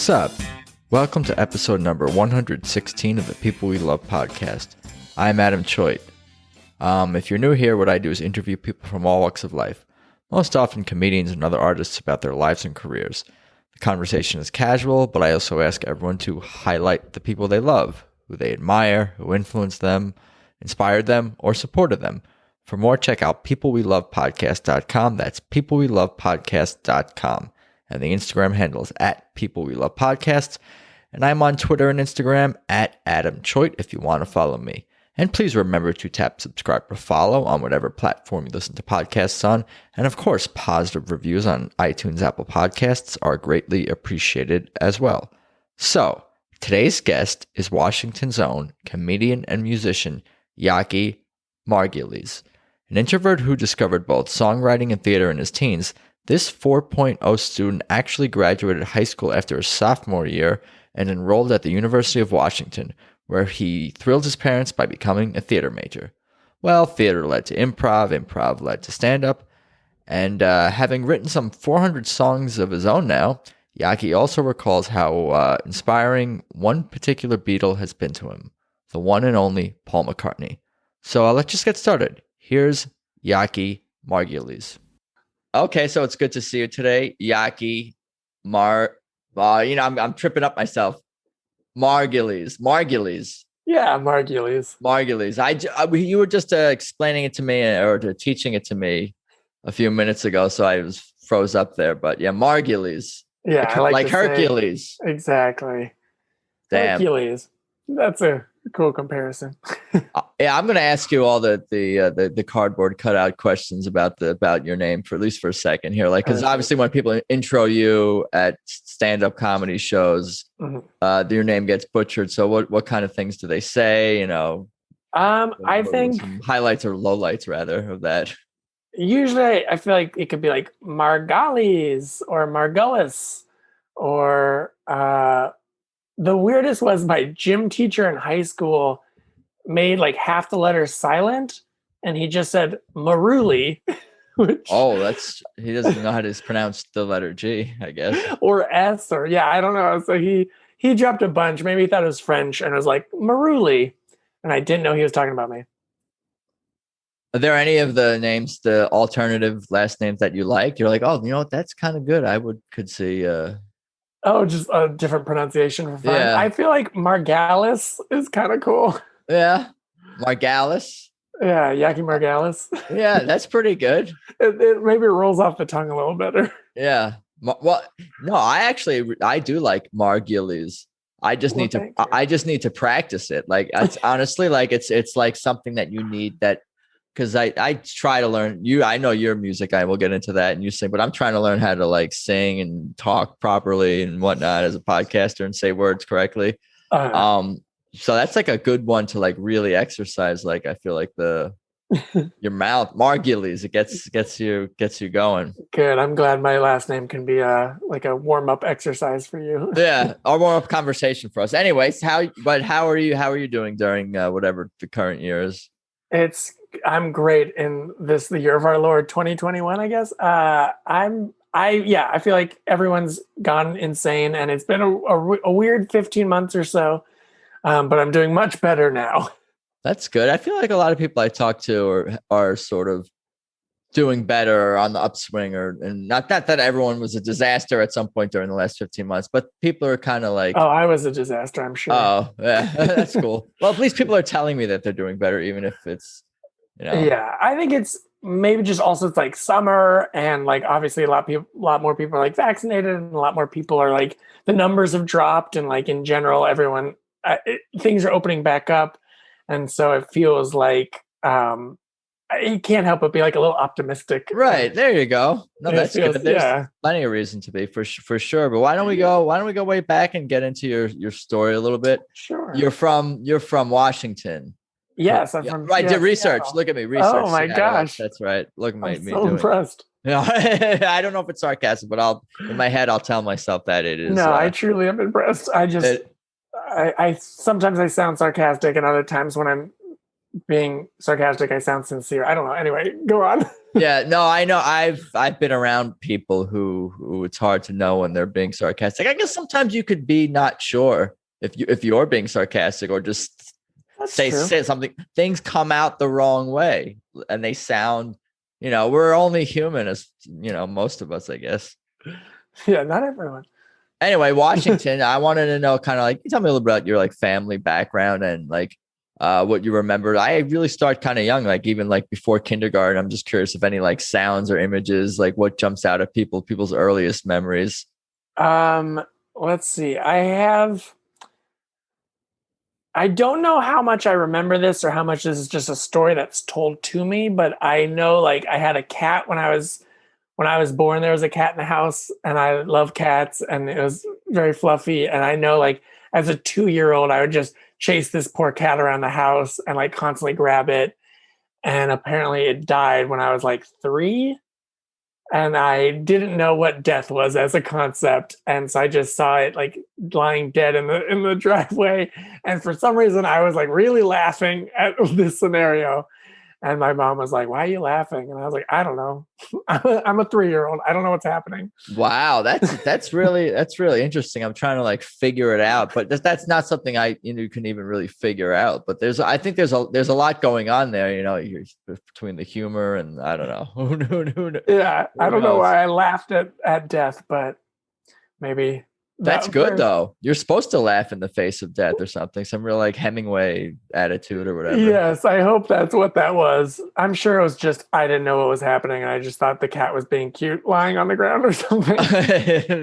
Sup? Welcome to episode number 116 of the People We Love podcast. I'm Adam Choit. If you're new here, what I do is interview people from all walks of life, most often comedians and other artists about their lives and careers. The conversation is casual, but I also ask everyone to highlight the people they love, who they admire, who influenced them, inspired them, or supported them. For more, check out peoplewelovepodcast.com. That's peoplewelovepodcast.com. And the Instagram handle is at peoplewelovepodcasts. And I'm on Twitter and Instagram at Adam Choit if you want to follow me. And please remember to tap subscribe or follow on whatever platform you listen to podcasts on. And of course, positive reviews on iTunes, Apple Podcasts are greatly appreciated as well. So, today's guest is Washington's own comedian and musician, Yaki Margulies. An introvert who discovered both songwriting and theater in his teens, this 4.0 student actually graduated high school after his sophomore year and enrolled at the University of Washington, where he thrilled his parents by becoming a theater major. Well, theater led to improv, improv led to stand-up, and having written some 400 songs of his own now, Yaki also recalls how inspiring one particular Beatle has been to him, the one and only Paul McCartney. So let's just get started. Here's Yaki Margulies. Okay, so it's good to see you today, Yaki I'm tripping up myself. Margulies. Yeah, Margulies. You were just explaining it to me or teaching it to me a few minutes ago, so I was froze up there. But yeah, Margulies. Yeah, like Hercules. Exactly. Damn. Hercules. That's a cool comparison. Yeah, I'm going to ask you all the cardboard cutout questions about your name for at least for a second here, like because obviously when people intro you at stand-up comedy shows, your name gets butchered. So what kind of things do they say? I think some highlights or lowlights rather of that. Usually, I feel like it could be like Margulies or Margulis, or the weirdest was my gym teacher in high school made like half the letters silent, and he just said Maruli. He doesn't know how to pronounce the letter G, I guess, or S, or I don't know. So he dropped a bunch. Maybe he thought it was French and was like Maruli, and I didn't know he was talking about me. Are there any of the names, the alternative last names that you like? You're like, oh, that's kind of good. I could see. Just a different pronunciation for fun. Yeah. I feel like Margulies is kind of cool. Yeah. Margulies. Yeah, Yaki Margulies. Yeah, that's pretty good. It maybe rolls off the tongue a little better. Yeah. Well, no, I do like Margulies. I just need to practice it. Like it's honestly like it's like something that you need that. Because I try to learn I know your music, I will get into that and you sing, but I'm trying to learn how to like sing and talk properly and whatnot as a podcaster and say words correctly. So that's like a good one to like really exercise. Like I feel like your mouth, Margulies, it gets you going. Good. I'm glad my last name can be like a warm-up exercise for you. Yeah, a warm-up conversation for us. Anyways, how are you doing during whatever the current year is? I'm great in the year of our Lord 2021, I guess. I feel like everyone's gone insane and it's been a weird 15 months or so. But I'm doing much better now. That's good. I feel like a lot of people I talk to are sort of doing better on the upswing, and not that everyone was a disaster at some point during the last 15 months, but people are kind of like, oh, I was a disaster, I'm sure. Oh, yeah, that's cool. Well, at least people are telling me that they're doing better, even if it's, Yeah, I think it's maybe just also it's like summer and like obviously a lot more people are like vaccinated and a lot more people are like the numbers have dropped and like in general everyone things are opening back up, and so it feels like you can't help but be like a little optimistic. Right, there you go. No, that's good. There's plenty of reason to be for sure. But why don't we go way back and get into your story a little bit? Sure. You're from Washington. Yes, I'm from. Right, did research. Look at me, research. Oh my gosh, that's right. Look at I'm me. So impressed. I don't know if it's sarcastic, but in my head I'll tell myself that it is. No, I truly am impressed. I sometimes I sound sarcastic, and other times when I'm being sarcastic, I sound sincere. I don't know. Anyway, go on. Yeah, no, I know. I've been around people who it's hard to know when they're being sarcastic. I guess sometimes you could be not sure if you're being sarcastic or just That's true. say something. Things come out the wrong way and they sound, we're only human as most of us, I guess. Yeah, not everyone. Anyway, Washington, I wanted to know kind of like, tell me a little about your like family background and like what you remember. I really start kind of young, like even like before kindergarten. I'm just curious if any like sounds or images, like what jumps out at people's earliest memories. Um, let's see. I don't know how much I remember this or how much this is just a story that's told to me, but I know like I had a cat when I was born. There was a cat in the house, and I love cats, and it was very fluffy. And I know like as a 2 year old, I would just chase this poor cat around the house and like constantly grab it. And apparently, it died when I was like 3, and I didn't know what death was as a concept, and so I just saw it like lying dead in the driveway, and for some reason I was like really laughing at this scenario, and my mom was like, "Why are you laughing?" And I was like, "I don't know. I'm a 3 year old. I don't know what's happening." Wow, that's really interesting. I'm trying to like figure it out, but that's not something you can even really figure out. But I think there's a lot going on there. You're between the humor and I don't know Yeah, I who don't know knows. why I laughed at death, but maybe That's that good for though. You're supposed to laugh in the face of death or something. Some real like Hemingway attitude or whatever. yes, I hope that's what that was. I'm sure it was just I didn't know what was happening, and I just thought the cat was being cute lying on the ground or something.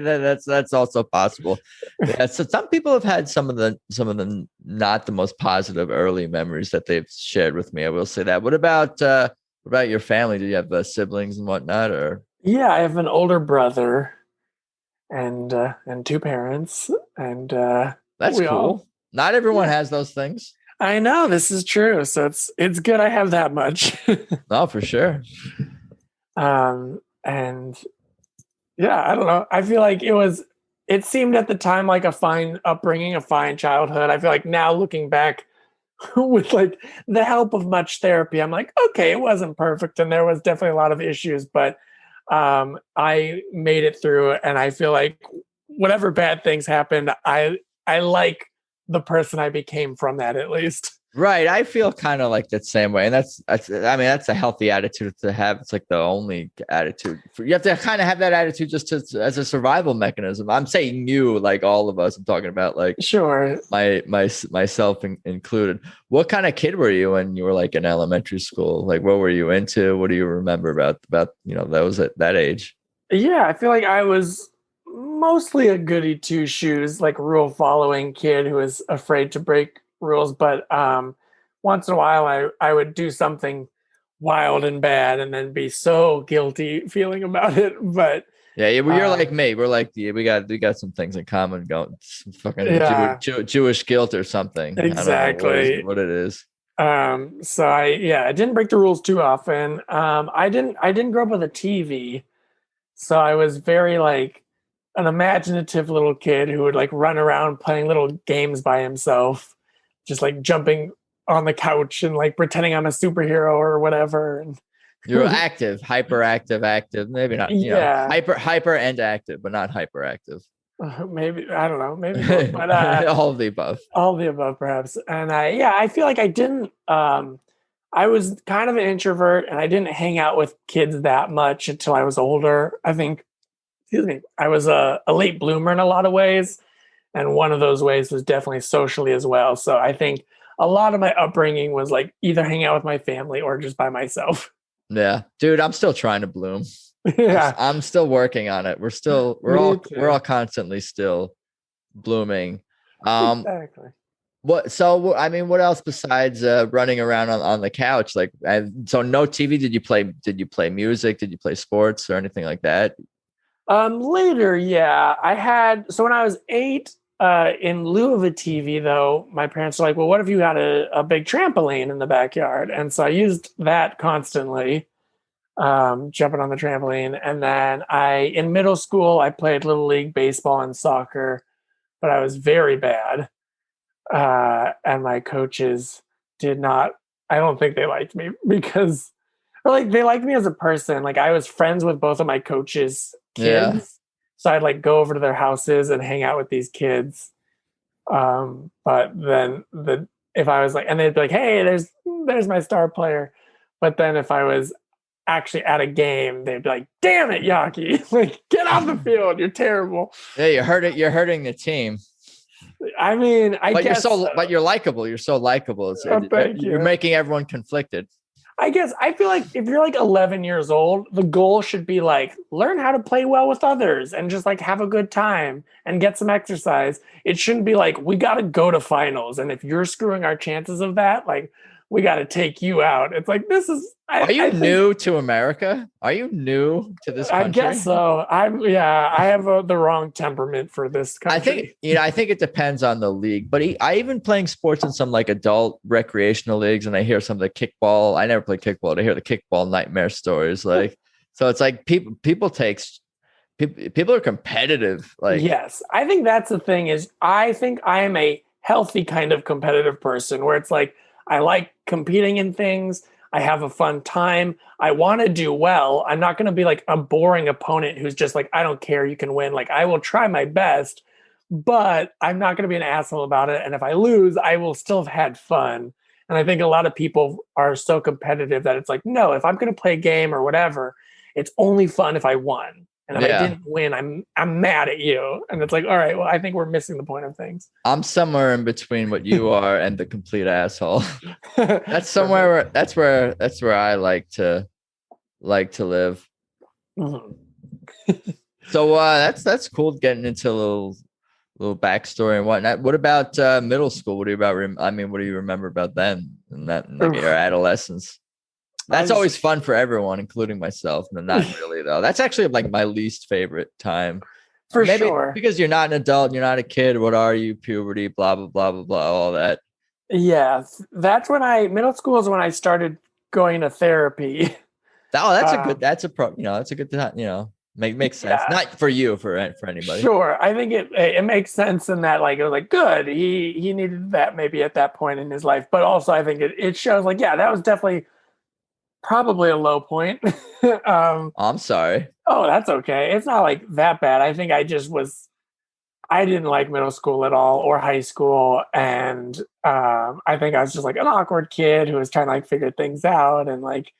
That's also possible. Yeah. So some people have had some of the not the most positive early memories that they've shared with me. I will say that. What about your family? Do you have siblings and whatnot, or Yeah, I have an older brother and two parents, and that's we all. cool. Not everyone Yeah, has those things. I know this is true. So it's good I have that much. No, for sure. And yeah, I don't know. I feel like it seemed at the time like a fine upbringing, a fine childhood. I feel like now looking back with like the help of much therapy, I'm like, okay, it wasn't perfect and there was definitely a lot of issues, but I made it through it, and I feel like whatever bad things happened, I like the person I became from that at least. Right. I feel kind of like that same way. And I mean, that's a healthy attitude to have. It's like the only attitude you have to kind of have that attitude just as a survival mechanism. I'm saying you, like all of us, I'm talking about like Sure. myself included. What kind of kid were you when you were like in elementary school? Like, what were you into? What do you remember about, those at that age? Yeah, I feel like I was mostly a goody two shoes, like rule following kid who was afraid to break rules. But once in a while, I would do something wild and bad, and then be so guilty feeling about it. But Yeah, yeah, well, you're uh, like me. We're like we got some things in common. Going some fucking yeah, Jewish guilt or something. I don't know exactly. what it is. So I didn't break the rules too often. I didn't grow up with a TV, so I was very like an imaginative little kid who would like run around playing little games by himself, just like jumping on the couch and like pretending I'm a superhero or whatever. You're And active, hyperactive, active. Maybe not. yeah, Hyper and active, but not hyperactive. maybe I don't know, maybe both, but All of the above. all the above perhaps. And I feel like I didn't. I was kind of an introvert, and I didn't hang out with kids that much until I was older. I think, excuse me, I was a late bloomer in a lot of ways. And one of those ways was definitely socially as well. So I think a lot of my upbringing was like either hang out with my family or just by myself. Yeah, dude, I'm still trying to bloom. Yeah, I'm still working on it. me We're all too. constantly still blooming. Um, Exactly. I mean, what else besides running around on the couch? Like, so no TV. Did you play music? Did you play sports or anything like that? Later, yeah, I had. So when I was 8, in lieu of a TV, though, my parents were like, "Well, what if you had a big trampoline in the backyard?" And so I used that constantly, jumping on the trampoline. And then in middle school, I played little league baseball and soccer, but I was very bad. And my coaches did not. I don't think they liked me because or like they liked me as a person. Like I was friends with both of my coaches' Yeah. kids, so I'd like go over to their houses and hang out with these kids. But then if I was like, and they'd be like, "Hey, there's my star player," but then if I was actually at a game, they'd be like, "Damn it, Yaki! Like get off the field, you're terrible." Yeah, you're hurting the team. I mean, I But guess so. but you're likable. You're so likable. Thank You're you. making everyone conflicted. I guess I feel like if you're like 11 years old, the goal should be like learn how to play well with others and just like have a good time and get some exercise. It shouldn't be like we got to go to finals, and if you're screwing our chances of that, like we got to take you out. It's like this is. Are you I think new to America? Are you new to this I guess country? so. I have the wrong temperament for this I think country. I think it depends on the league. But I even playing sports in some like adult recreational leagues, and I hear some of the kickball. I never played kickball. I hear the kickball nightmare stories. Like, so it's like people are competitive. Like, Yes, I think that's the thing is I think I am a healthy kind of competitive person where it's like I like competing in things. I have a fun time. I want to do well. I'm not going to be like a boring opponent who's just like I don't care, you can win. Like I will try my best, but I'm not going to be an asshole about it. And if I lose, I will still have had fun. And I think a lot of people are so competitive that it's like, no, if I'm going to play a game or whatever, it's only fun if I won. And if I yeah, didn't win, I'm mad at you. And it's like, all right, well, I think we're missing the point of things. I'm somewhere in between what you are and the complete asshole. That's somewhere Perfect. that's where I like to live. Mhm. So that's cool getting into a little backstory and whatnot. What about middle school? What do you about? What do you remember about then and that and like your Oof. adolescence? I That's just always fun for everyone, including myself. But not really though. That's actually like my least favorite time. for Maybe sure. because you're not an adult, you're not a kid. What are you? Puberty, blah blah blah blah blah, all that. Yeah, that's when middle school is when I started going to therapy. Oh, that's a good. Um, That's a pro. That's a good time. Makes sense. yeah, Not for you, for anybody. sure. I think it makes sense in that like it was like good. He needed that maybe at that point in his life, but also I think it shows like yeah, that was definitely probably a low point. um, Oh, I'm sorry. oh, that's okay. It's not like that bad. I think I didn't like middle school at all or high school, and I think I was just like an awkward kid who was trying to like figure things out and like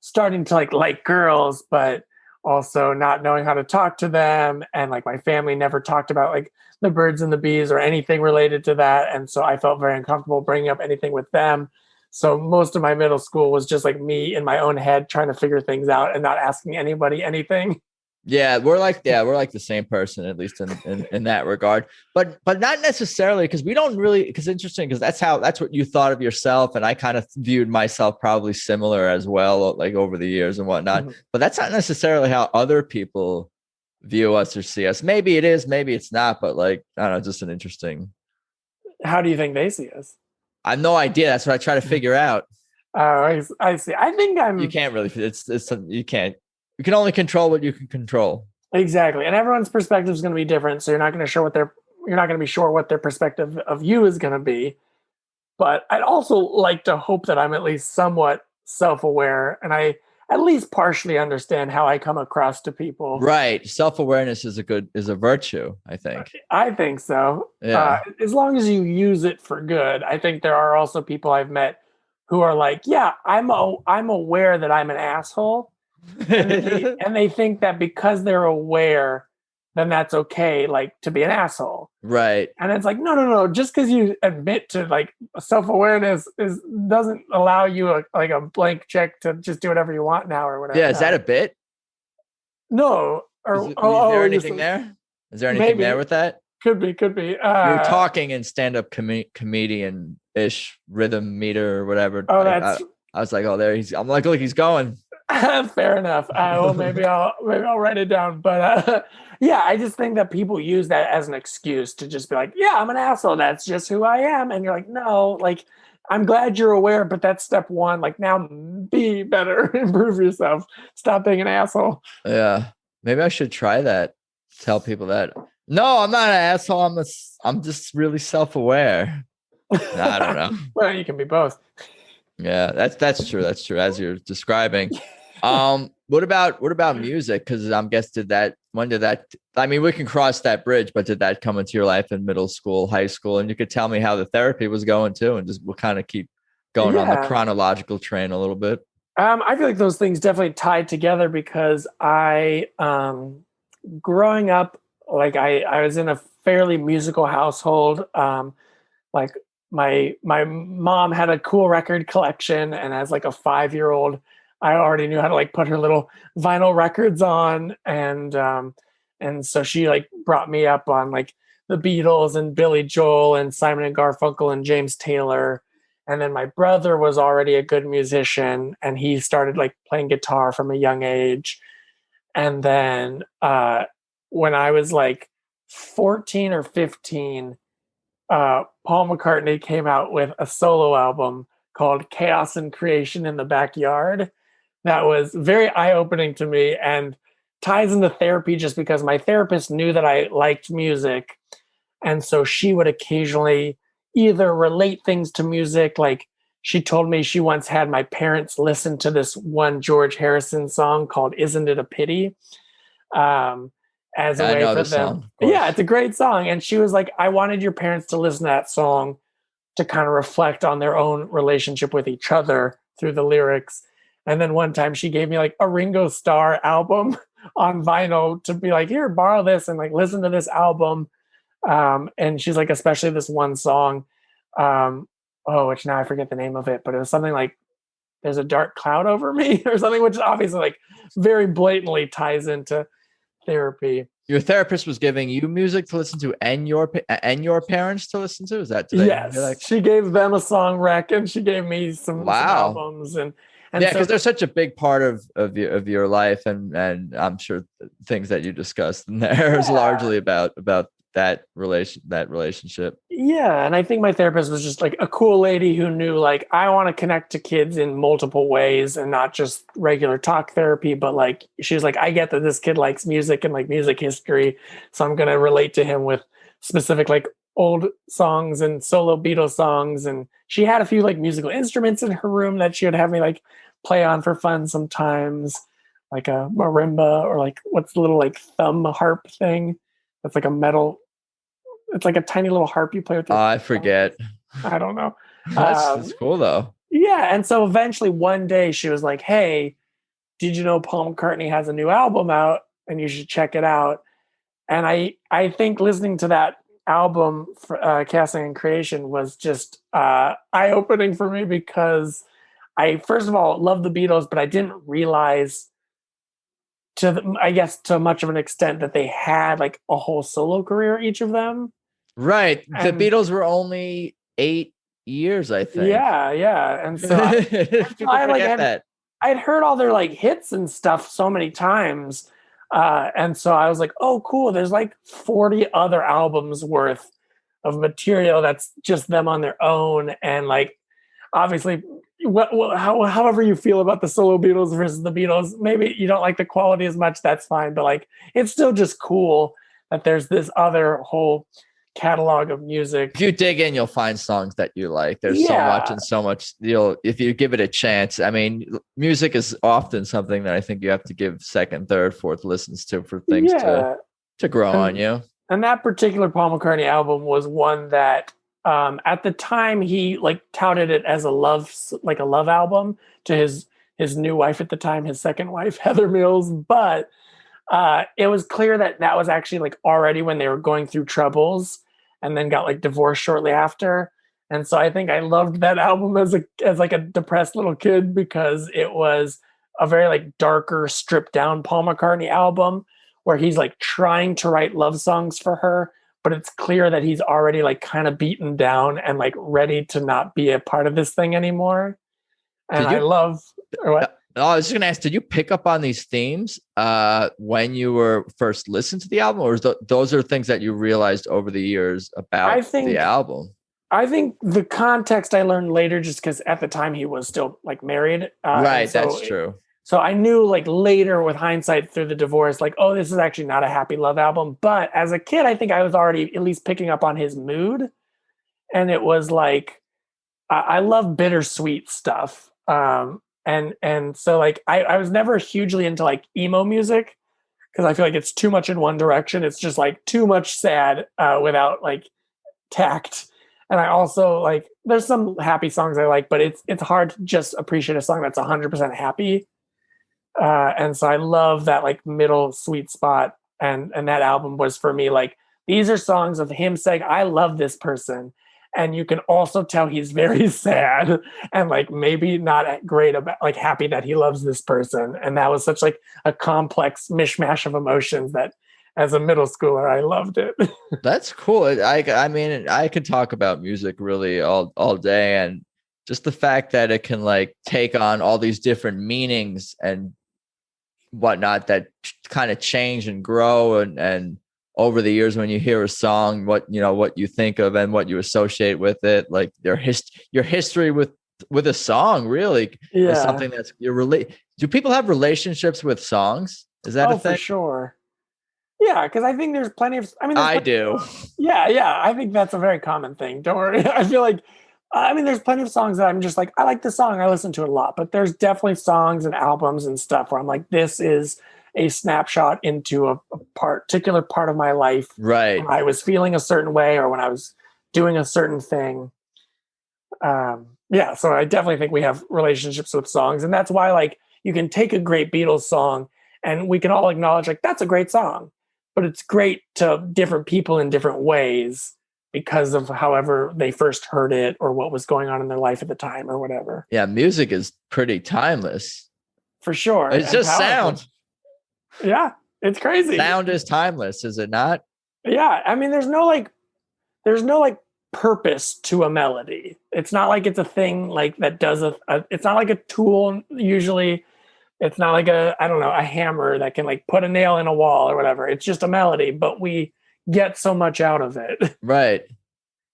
starting to like girls, but also not knowing how to talk to them. And like my family never talked about like the birds and the bees or anything related to that. And so I felt very uncomfortable bringing up anything with them. So most of my middle school was just like me in my own head trying to figure things out and not asking anybody anything. We're like the same person, at least in that regard. But not necessarily because we don't really because interesting because that's what you thought of yourself. And I kind of viewed myself probably similar as well, like over the years and whatnot. Mhm. But that's not necessarily how other people view us or see us. Maybe it is, maybe it's not, but like, I don't know, just an interesting. How do you think they see us? I have no idea. That's what I try to figure out. I see. I think You I'm can't really, you can't, you can only control what you can control. exactly, and everyone's perspective is going to be different. So you're not going to be sure what their perspective of you is going to be. But I'd also like to hope that I'm at least somewhat self-aware and I at least partially understand how I come across to people. Right. Self-awareness is a virtue, I think. I think so. Yeah. As long as you use it for good. I think there are also people I've met who are like, yeah, I'm aware that I'm an asshole, and they think that because they're aware, then that's okay, like to be an asshole. Right. And it's like, no, no, no. Just because you admit to like self awareness is doesn't allow you like a blank check to just do whatever you want now or whatever. Yeah. Is that a bit? No, Is, or is there you anything there? Is there anything there maybe with that? could be. You were talking in stand-up comedian ish rhythm meter or whatever. Oh, I was like, oh, there he's. I'm like, look, he's going. fair enough. Well, maybe I'll write it down. But yeah, I just think that people use that as an excuse to just be like, yeah, I'm an asshole. That's just who I am. And you're like, no, like I'm glad you're aware, but that's step one. Like now, be better, improve yourself, stop being an asshole. Yeah. Maybe I should try that. Tell people that. No, I'm not an asshole. I'm just really self-aware. I don't know. Well, you can be both. Yeah, that's true. That's true. As you're describing. What about music? Because I'm guess did that when did that I mean we can cross that bridge, but did that come into your life in middle school, high school? And you could tell me how the therapy was going too, and just we'll kind of keep going on the Yeah. chronological train a little bit. I feel like those things definitely tied together because growing up, like I was in a fairly musical household. Like my mom had a cool record collection, and as like a 5 year old, I already knew how to like put her little vinyl records on, and so she like brought me up on like the Beatles and Billy Joel and Simon and Garfunkel and James Taylor. And then my brother was already a good musician, and he started like playing guitar from a young age. And then when I was like 14 or 15, Paul McCartney came out with a solo album called Chaos and Creation in the Backyard. That was very eye opening to me and ties into therapy just because my therapist knew that I liked music. And so she would occasionally either relate things to music, like she told me she once had my parents listen to this one George Harrison song called Isn't It a Pity? Um, as a I way know for the song, them. of Yeah, course. it's a great song. And she was like, I wanted your parents to listen to that song to kind of reflect on their own relationship with each other through the lyrics. And then one time she gave me like a Ringo Starr album on vinyl to be like, here, borrow this and like listen to this album. And she's like, especially this one song. Um, which now I forget the name of it, but it was something like there's a dark cloud over me or something, which obviously like very blatantly ties into therapy. Your therapist was giving you music to listen to, and your parents to listen to. Is that did I hear Yes, that? she gave them a song rec, and she gave me some Wow. albums, and Yeah, because so they're such a big part of your life, and I'm sure things that you discussed in there is yeah, largely about that relationship. yeah. And I think my therapist was just like a cool lady who knew like I want to connect to kids in multiple ways and not just regular talk therapy, but like she was like, I get that this kid likes music and like music history, so I'm gonna relate to him with specific like old songs and solo Beatles songs. And she had a few like musical instruments in her room that she would have me like play on for fun sometimes, like a marimba or like what's the little like thumb harp thing. That's like a metal, it's like a tiny little harp you play with your I thumb. forget. I don't know. That's cool though. Yeah, and so eventually one day she was like, "Hey, did you know Paul McCartney has a new album out, and you should check it out?" And I think listening to that album, for, Casting and Creation, was just eye opening for me because I first of all love the Beatles, but I didn't realize I guess to much of an extent that they had like a whole solo career each of them. Right. The And Beatles were only 8 years, I think. yeah, yeah. And so People I like forget had that. I'd heard all their like hits and stuff so many times. And so I was like, oh, cool. There's like 40 other albums worth of material that's just them on their own. And like, obviously, however you feel about the solo Beatles versus the Beatles, maybe you don't like the quality as much. That's fine. But like, it's still just cool that there's this other whole catalog of If music. you dig in, you'll find songs that you like. There's so much Yeah. and so much. You'll if you give it a chance. I mean, music is often something that I think you have to give second, third, fourth listens to for things Yeah. to grow on And you. and that particular Paul McCartney album was one that at the time he like touted it as a love album to his new wife at the time, his second wife, Heather Mills. But it was clear that that was actually like already when they were going through troubles and then got like divorced shortly after. And so I think I loved that album as like a depressed little kid because it was a very like darker, stripped down Paul McCartney album where he's like trying to write love songs for her, but it's clear that he's already like kind of beaten down and like ready to not be a part of this thing anymore. And Did I you love or what I was just gonna ask, did you pick up on these themes when you were first listening to the album, or those are things that you realized over the years I about the think album? I think the context I learned later, just because at the time he was still like married, and Right, that's true. so I knew like later with hindsight through the divorce, like oh, this is actually not a happy love album. But as a kid, I think I was already at least picking up on his mood, and it was like I love bittersweet stuff. And so like I was never hugely into like emo music because I feel like it's too much in one direction. It's just like too much sad without like tact. And I also like there's some happy songs I like, but it's hard to just appreciate a song that's 100% happy. And so I love that like middle sweet spot. And that album was for me like these are songs of him saying I love this person, and you can also tell he's very sad and like maybe not great about like happy that he loves this person. And that was such like a complex mishmash of emotions that as a middle schooler I loved it. That's cool. I mean, I could talk about music really all day, and just the fact that it can like take on all these different meanings and whatnot that kind of change and grow, and over the years when you hear a song, what what you think of and what you associate with it, like your history with a song really is Yeah. something that's your relate. Do people have relationships with songs? Is that a Oh, for thing? sure. Yeah, because I think there's plenty of. I mean, there's I plenty of do. songs. Yeah, yeah. I think that's a very common thing. Don't worry. I feel like. I mean, there's plenty of songs that I'm just like, I like this song. I listen to it a lot. But there's definitely songs and albums and stuff where I'm like, this is a snapshot into a particular part of my life when Right. I was feeling a certain way or when I was doing a certain thing. Yeah, so I definitely think we have relationships with songs, and that's why like you can take a great Beatles song and we can all acknowledge like that's a great song, but it's great to different people in different ways because of however they first heard it or what was going on in their life at the time or whatever. Yeah, music is pretty timeless. For sure, It's and just powerful. sound. Yeah, it's crazy. Sound is timeless, is it not? Yeah, I mean, there's no like purpose to a melody. It's not like it's a thing like that does it's not like a tool usually. It's not like a I don't know, a hammer that can like put a nail in a wall or whatever. It's just a melody, but we get so much out of it. Right.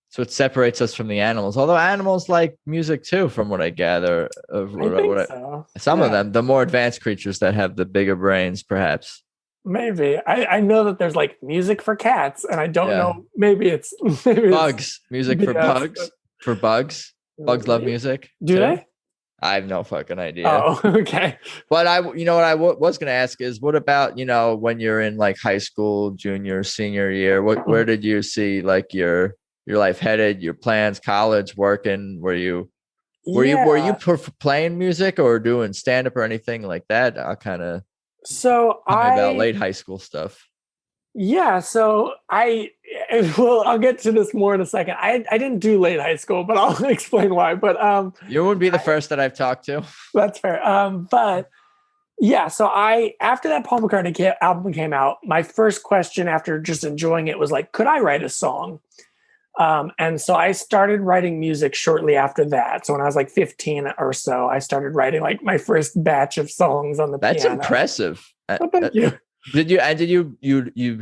So it separates us from the animals. Although animals like music too, from what I gather. Of I think what so. some of Yeah, them, the more advanced creatures that have the bigger brains, perhaps. maybe. I know that there's like music for cats, and I don't Yeah. know. Maybe it's maybe it's Bugs. Music for BS. bugs. For bugs. Bugs love Maybe. music Do too. they? I have no fucking idea. Oh, okay. But what was going to ask is, what about, when you're in like high school, junior, senior year, where did you see like your life headed, your plans, college, working? Were you Yeah. playing music or doing stand up or anything like that? I'll kind of So tell me about I late high school stuff. Yeah, so I well, I'll get to this more in a second. I didn't do late high school, but I'll explain why. But You wouldn't be the first that I've talked to. that's fair. But yeah, so I after that Paul McCartney album came out, my first question after just enjoying it was like, could I write a song? And so I started writing music shortly after that. So when I was like 15 or so, I started writing like my first batch of songs on the That's piano. impressive. Oh, thank you. You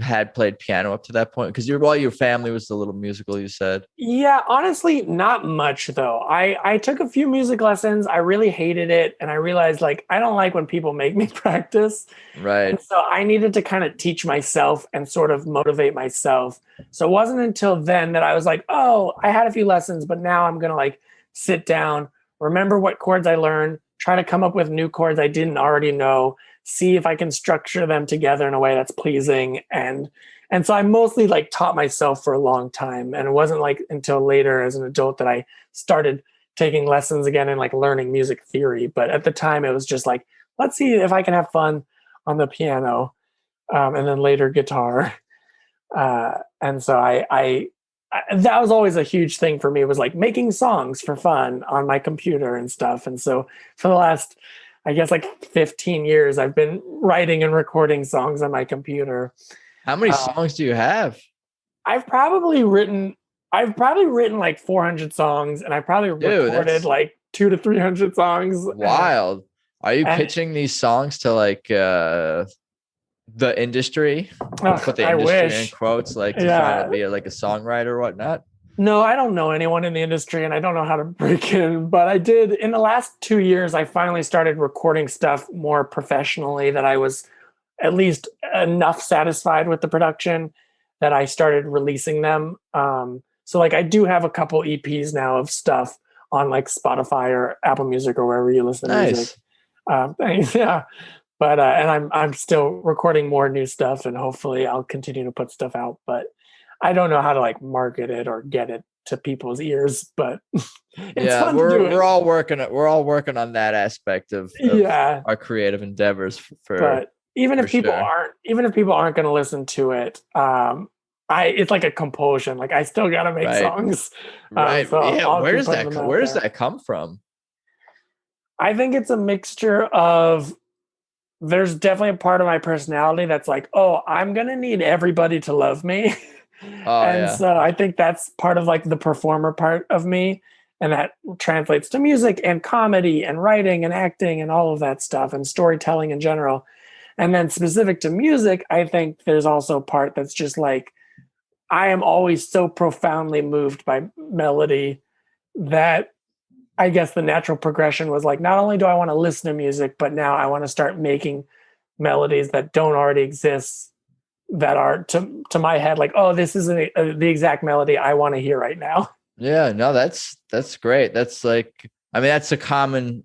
had played piano up to that point? Because your family was a little musical, you said. Yeah, honestly, not much though. I took a few music lessons. I really hated it, and I realized like I don't like when people make me practice. Right. And so I needed to kind of teach myself and sort of motivate myself. So it wasn't until then that I was like, "Oh, I had a few lessons, but now I'm going to like sit down, remember what chords I learned, try to come up with new chords I didn't already know, see if I can structure them together in a way that's pleasing." And so I mostly like taught myself for a long time. And it wasn't like until later as an adult that I started taking lessons again and like learning music theory. But at the time, it was just like, let's see if I can have fun on the piano, and then later guitar. And so that was always a huge thing for me, was like making songs for fun on my computer and stuff. And so for the last, I guess like 15 years, I've been writing and recording songs on my computer. How many Uh, songs do you have? I've probably written I've probably written like 400 songs, and I probably Dude, recorded that's like 2 to 300 songs. wild. Are you And pitching these songs to like the industry? Put the I industry in wish. quotes, like to try to Yeah. be like a songwriter or whatnot. No, I don't know anyone in the industry, and I don't know how to break in, but I did in the last 2 years. I finally started recording stuff more professionally, that I was at least enough satisfied with the production that I started releasing them. So like I do have a couple EPs now of stuff on like Spotify or Apple Music or wherever you listen to music. Nice. Thanks. Yeah. But and I'm still recording more new stuff, and hopefully I'll continue to put stuff out. But I don't know how to like market it or get it to people's ears. But it's Yeah, fun to do we're it. all working on that aspect of Yeah. our creative endeavors for But even if people sure. aren't going to listen to it, it's like a compulsion. Like I still got to make Right. songs. Right. So Yeah. I'll keep putting them out Where does there. that come from? I think it's a mixture of, there's definitely a part of my personality that's like, oh, I'm going to need everybody to love me. Oh And yeah. so I think that's part of like the performer part of me. And that translates to music and comedy and writing and acting and all of that stuff and storytelling in general. And then specific to music, I think there's also a part that's just like, I am always so profoundly moved by melody that I guess the natural progression was like, not only do I want to listen to music, but now I want to start making melodies that don't already exist, that are to my head like, oh, this is the exact melody I want to hear right now. Yeah, no, that's great. That's like, I mean, that's a common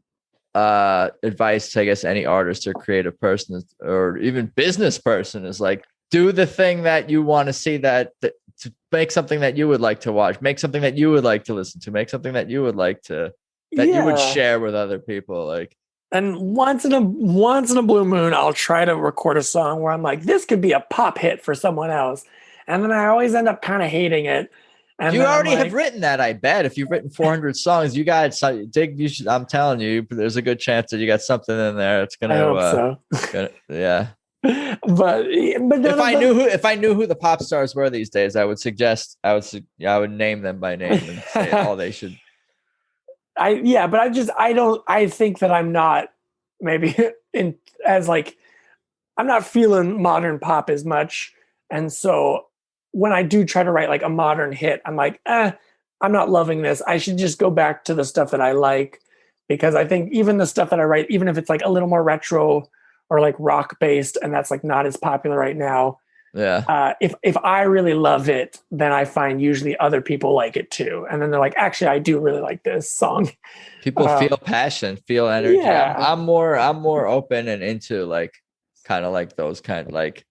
advice to, I guess, any artist or creative person or even business person is like, do the thing that you want to see, that to make something that you would like to watch, make something that you would like to listen to, make something that you would like to, that you would Yeah. share with other people. Like, And once in a blue moon, I'll try to record a song where I'm like, this could be a pop hit for someone else. And then I always end up kind of hating it. And you then I'm already have like, written that, I bet. If you've written 400 songs, you got some, dig. You should. I'm telling you, there's a good chance that you got something in there. It's I hope so. yeah. but none of them. If I knew who the pop stars were these days, I would suggest I would name them by name and say, oh, they should. I think that I'm not maybe in as like, I'm not feeling modern pop as much. And so when I do try to write like a modern hit, I'm like, I'm not loving this. I should just go back to the stuff that I like, because I think even the stuff that I write, even if it's like a little more retro or like rock based, and that's like not as popular right now. Yeah. If I really love it, then I find usually other people like it too, and then they're like, actually, I do really like this song. People feel passion, feel energy. Yeah, I'm more open and into like kind of like those kind of like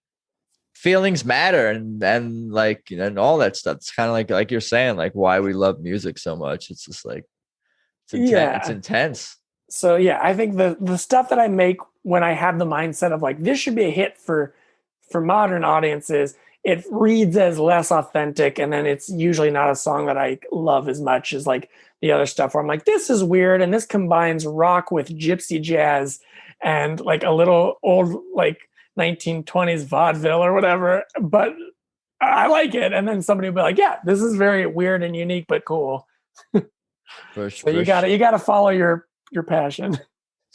feelings matter and like, you know, and all that stuff. It's kind of like you're saying, like why we love music so much. It's just like it's intense. It's yeah. intense. So yeah, I think the stuff that I make when I have the mindset of like, this should be a hit for modern audiences, it reads as less authentic, and then it's usually not a song that I love as much as like the other stuff where I'm like, this is weird, and this combines rock with gypsy jazz and like a little old like 1920s vaudeville or whatever, but I like it. And then somebody will be like, yeah, this is very weird and unique but cool. So you gotta follow your passion.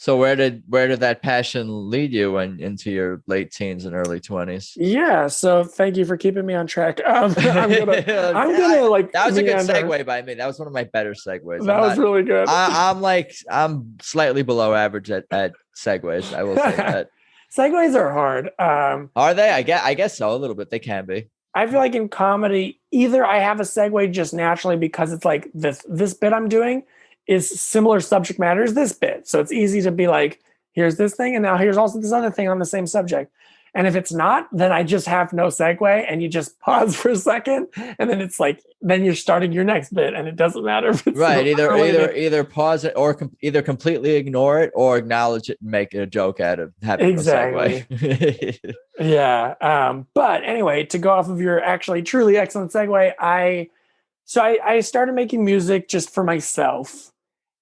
So where did that passion lead you when into your late teens and early 20s? Yeah, so thank you for keeping me on track. I'm gonna like, that was a good meander. segue by me. That was one of my better segues. That was really good. I'm slightly below average at segues. I will say that. Segues are hard. Are they? I guess so, a little bit. They can be. I feel like in comedy, either I have a segue just naturally because it's like this bit I'm doing is similar subject matter as this bit. So it's easy to be like, here's this thing, and now here's also this other thing on the same subject. And if it's not, then I just have no segue, and you just pause for a second, and then it's like, then you're starting your next bit, and it doesn't matter if it's right. Either pause it or either completely ignore it or acknowledge it and make a joke out of having exactly. no segue. Yeah. But anyway, to go off of your actually truly excellent segue, I started making music just for myself.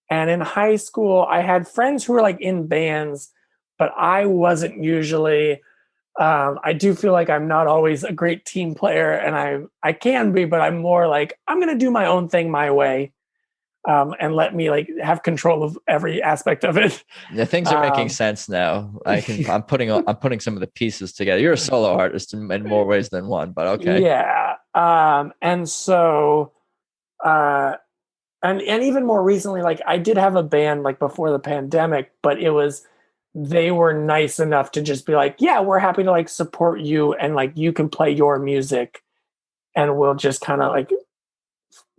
And in high school, I had friends who were like in bands, but I wasn't usually. I do feel like I'm not always a great team player, and I can be, but I'm more like, I'm going to do my own thing my way, and let me like have control of every aspect of it. Yeah, things are making sense now. I'm putting some of the pieces together. You're a solo artist in more ways than one, but okay. Yeah. And so, and even more recently, like I did have a band like before the pandemic, but they were nice enough to just be like, yeah, we're happy to like support you, and like you can play your music, and we'll just kind of like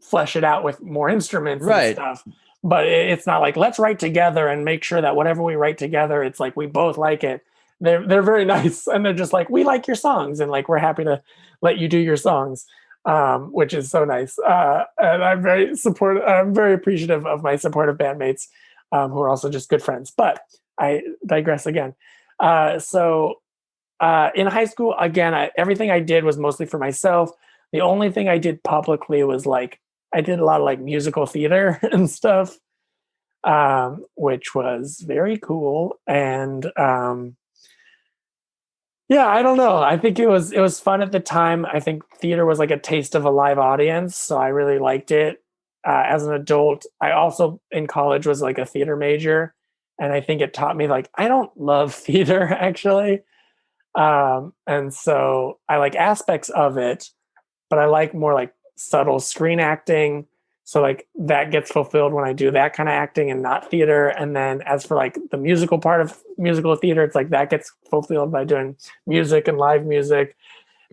flesh it out with more instruments and stuff. but it's not like let's write together and make sure that whatever we write together, it's like we both like it. They're very nice, and they're just like, we like your songs, and like we're happy to let you do your songs, which is so nice. And I'm very supportive. I'm very appreciative of my supportive bandmates, who are also just good friends. But I digress again. In high school, again, everything I did was mostly for myself. The only thing I did publicly was like I did a lot of like musical theater and stuff, which was very cool. And yeah, I don't know. I think it was fun at the time. I think theater was like a taste of a live audience, so I really liked it. As an adult, I also in college was like a theater major, and I think it taught me like I don't love theater actually. And so I like aspects of it, but I like more like subtle screen acting. So like that gets fulfilled when I do that kind of acting and not theater. And then as for like the musical part of musical theater, it's like that gets fulfilled by doing music and live music.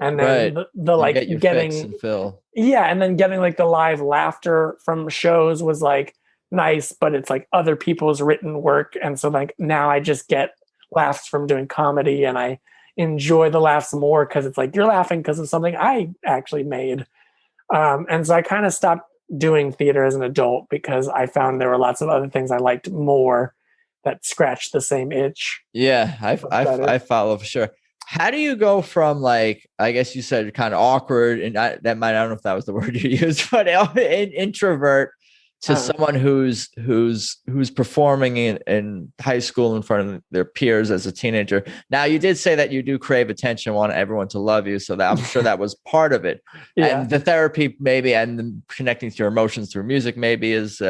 And then Right. the You like get your fix getting, and fill. yeah. And then getting like the live laughter from shows was like nice, but it's like other people's written work. And so like now I just get laughs from doing comedy, and I enjoy the laughs more because it's like you're laughing because of something I actually made. And so I kind of stopped doing theater as an adult because I found there were lots of other things I liked more that scratched the same itch. Yeah, I follow for sure. How do you go from like, I guess you said kind of awkward, and I don't know if that was the word you used, but introvert to someone who's performing in high school in front of their peers as a teenager. Now, you did say that you do crave attention, want everyone to love you, so that I'm sure that was part of it. Yeah. And the therapy maybe, and connecting to your emotions through music maybe is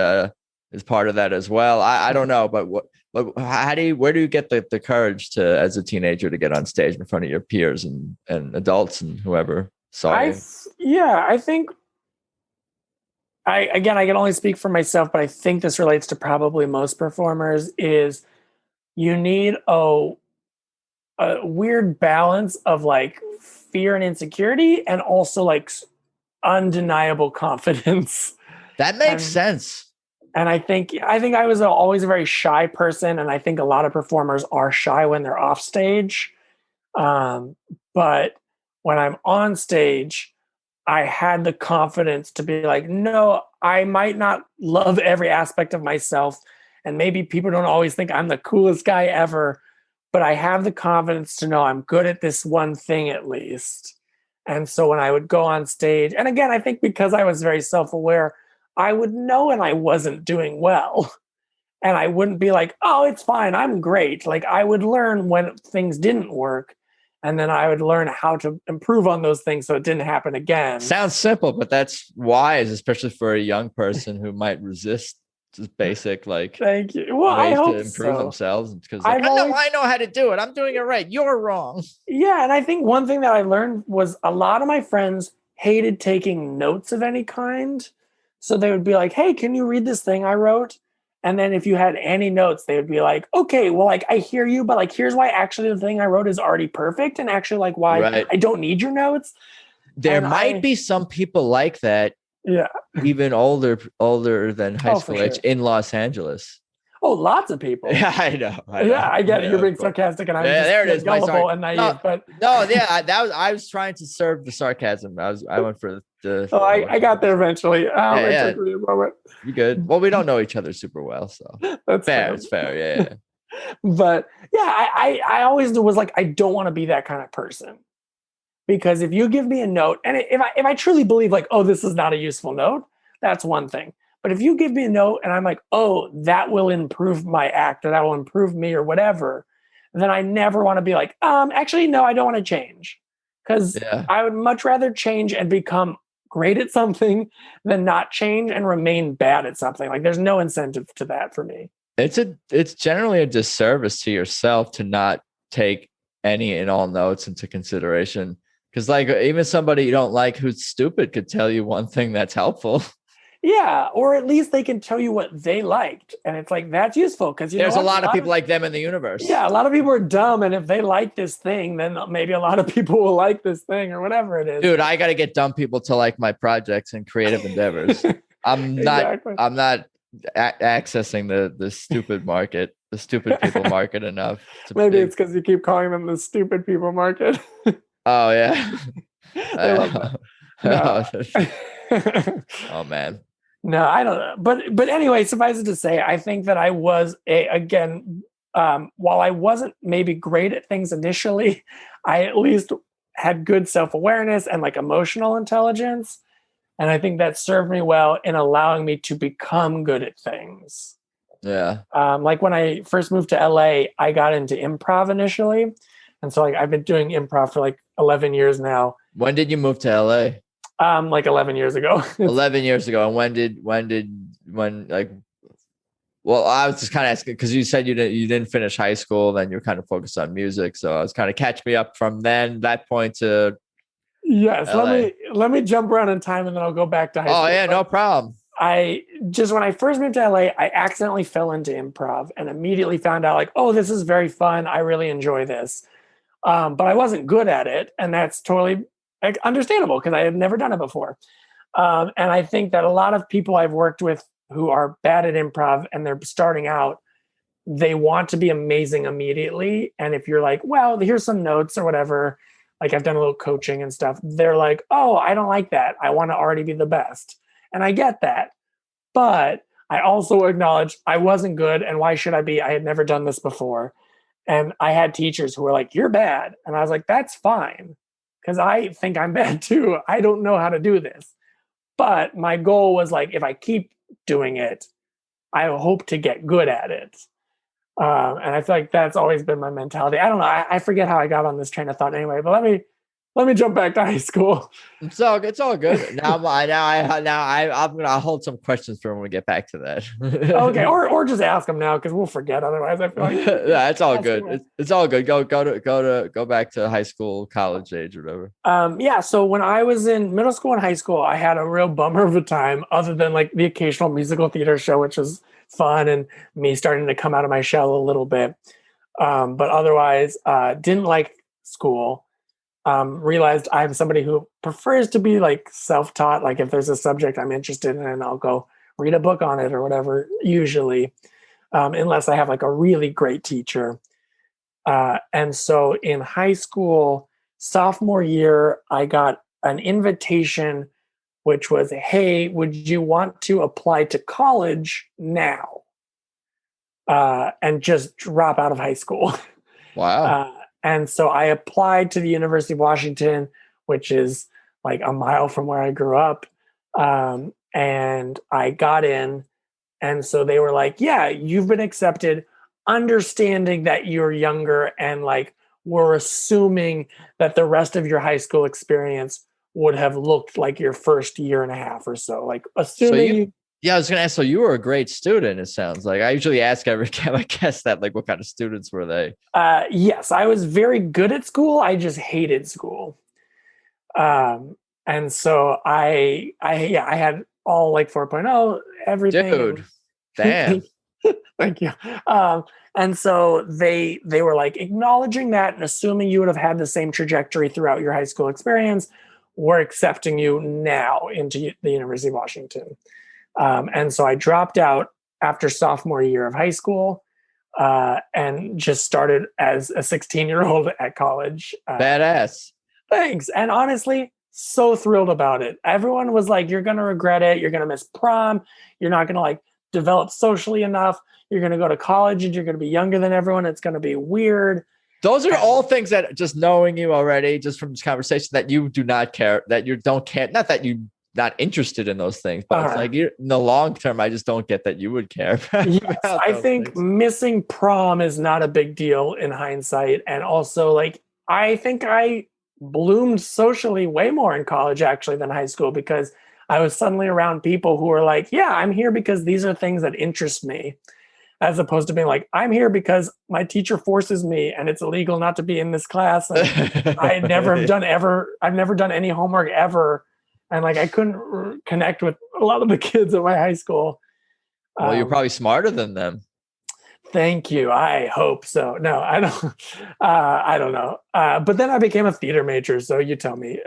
part of that as well. I don't know, but where do you get the courage to, as a teenager, to get on stage in front of your peers and adults and whoever saw you? I think I can only speak for myself, but I think this relates to probably most performers is you need a weird balance of like fear and insecurity and also like undeniable confidence. That makes sense. And I think I was always a very shy person, and I think a lot of performers are shy when they're off stage. But when I'm on stage, I had the confidence to be like, no, I might not love every aspect of myself, and maybe people don't always think I'm the coolest guy ever, but I have the confidence to know I'm good at this one thing at least. And so when I would go on stage, and again, I think because I was very self-aware, I would know when I wasn't doing well. And I wouldn't be like, oh, it's fine, I'm great. Like I would learn when things didn't work. And then I would learn how to improve on those things so it didn't happen again. Sounds simple, but that's wise, especially for a young person who might resist just basic like thank you. Well, I ways hope to improve so. themselves, because like, I know how to do it. I'm doing it right. You're wrong. Yeah, and I think one thing that I learned was a lot of my friends hated taking notes of any kind. So they would be like, "Hey, can you read this thing I wrote?" And then if you had any notes, they would be like, "Okay, well, like I hear you, but like here's why actually the thing I wrote is already perfect, and actually like why Right. I don't need your notes." There might be some people like that, yeah, even older than high school age in Los Angeles. Oh, lots of people. Yeah, I know. Yeah, I get it. You're being sarcastic, and I'm just there it is. gullible and naive. I was trying to serve the sarcasm. I went for the. Oh, I got there eventually. Yeah. Took me a moment. You good? Well, we don't know each other super well, so that's fair. It's fair. Yeah. But yeah, I always was like, I don't want to be that kind of person, because if you give me a note, and if I truly believe like, oh, this is not a useful note, that's one thing. But if you give me a note and I'm like, oh, that will improve my act, or that will improve me, or whatever, then I never want to be like, actually, no, I don't want to change, because I would much rather change and become great at something than not change and remain bad at something. Like there's no incentive to that for me. It's generally a disservice to yourself to not take any and all notes into consideration. Because like even somebody you don't like who's stupid could tell you one thing that's helpful. Yeah, or at least they can tell you what they liked, and it's like that's useful because there's a lot of people like them in the universe. Yeah, a lot of people are dumb, and if they like this thing, then maybe a lot of people will like this thing or whatever it is. Dude, I got to get dumb people to like my projects and creative endeavors. I'm not accessing the stupid market, the stupid people market enough. Maybe it's because you keep calling them the stupid people market. Oh yeah. They love that. No. Oh man. No, I don't know. But anyway, suffice it to say, I think that I was again, while I wasn't maybe great at things initially, I at least had good self-awareness and like emotional intelligence. And I think that served me well in allowing me to become good at things. Yeah. Like when I first moved to LA, I got into improv initially. And so like I've been doing improv for like 11 years now. When did you move to LA? Like 11 years ago. 11 years ago. And when like, well, I was just kind of asking because you said you didn't finish high school, then you're kind of focused on music. So I was kind of catch me up from that point to Yes, LA. let me jump around in time and then I'll go back to high school. Oh yeah, no problem. I just when I first moved to LA, I accidentally fell into improv and immediately found out like, oh, this is very fun. I really enjoy this. But I wasn't good at it, and that's totally like, understandable because I had never done it before. And I think that a lot of people I've worked with who are bad at improv and they're starting out, they want to be amazing immediately. And if you're like, well, here's some notes or whatever, like I've done a little coaching and stuff, they're like, oh, I don't like that. I want to already be the best. And I get that. But I also acknowledge I wasn't good. And why should I be? I had never done this before. And I had teachers who were like, you're bad. And I was like, that's fine. Because I think I'm bad too. I don't know how to do this. But my goal was like, if I keep doing it, I hope to get good at it. And I feel like that's always been my mentality. I don't know. I forget how I got on this train of thought anyway, but let me jump back to high school. It's all good. I'm gonna hold some questions for when we get back to that. Okay, or just ask them now because we'll forget otherwise. I feel like yeah, it's all good. It's all good. Go back to high school, college age, or whatever. Yeah. So when I was in middle school and high school, I had a real bummer of a time, other than like the occasional musical theater show, which was fun, and me starting to come out of my shell a little bit. But otherwise, didn't like school. Realized I'm somebody who prefers to be like self-taught. Like if there's a subject I'm interested in, I'll go read a book on it or whatever, usually, unless I have like a really great teacher. And so in high school, sophomore year, I got an invitation, which was, hey, would you want to apply to college now? And just drop out of high school. Wow. And so I applied to the University of Washington, which is like a mile from where I grew up. And I got in. And so they were like, yeah, you've been accepted, understanding that you're younger. And like, we're assuming that the rest of your high school experience would have looked like your first year and a half or so. Like, assuming yeah, I was gonna ask. So you were a great student. It sounds like I usually ask every guest that, like, what kind of students were they? Yes, I was very good at school. I just hated school. And so I had all like 4.0, everything. Dude, damn. Thank you. And so they were like acknowledging that and assuming you would have had the same trajectory throughout your high school experience. We're accepting you now into the University of Washington. And so I dropped out after sophomore year of high school and just started as a 16-year-old at college. Badass. Thanks. And honestly, so thrilled about it. Everyone was like, you're going to regret it. You're going to miss prom. You're not going to like develop socially enough. You're going to go to college and you're going to be younger than everyone. It's going to be weird. Those are all things that, just knowing you already, just from this conversation, that you do not care, that you don't care. Not that you not interested in those things, but it's like in the long term, I just don't get that you would care. Yes, I think missing prom is not a big deal in hindsight. And also, like, I think I bloomed socially way more in college actually than high school, because I was suddenly around people who were like, yeah, I'm here because these are things that interest me, as opposed to being like, I'm here because my teacher forces me and it's illegal not to be in this class. And I've never done any homework ever. And like, I couldn't connect with a lot of the kids at my high school. Well, you're probably smarter than them. Thank you. I hope so. No, I don't. I don't know. But then I became a theater major. So you tell me.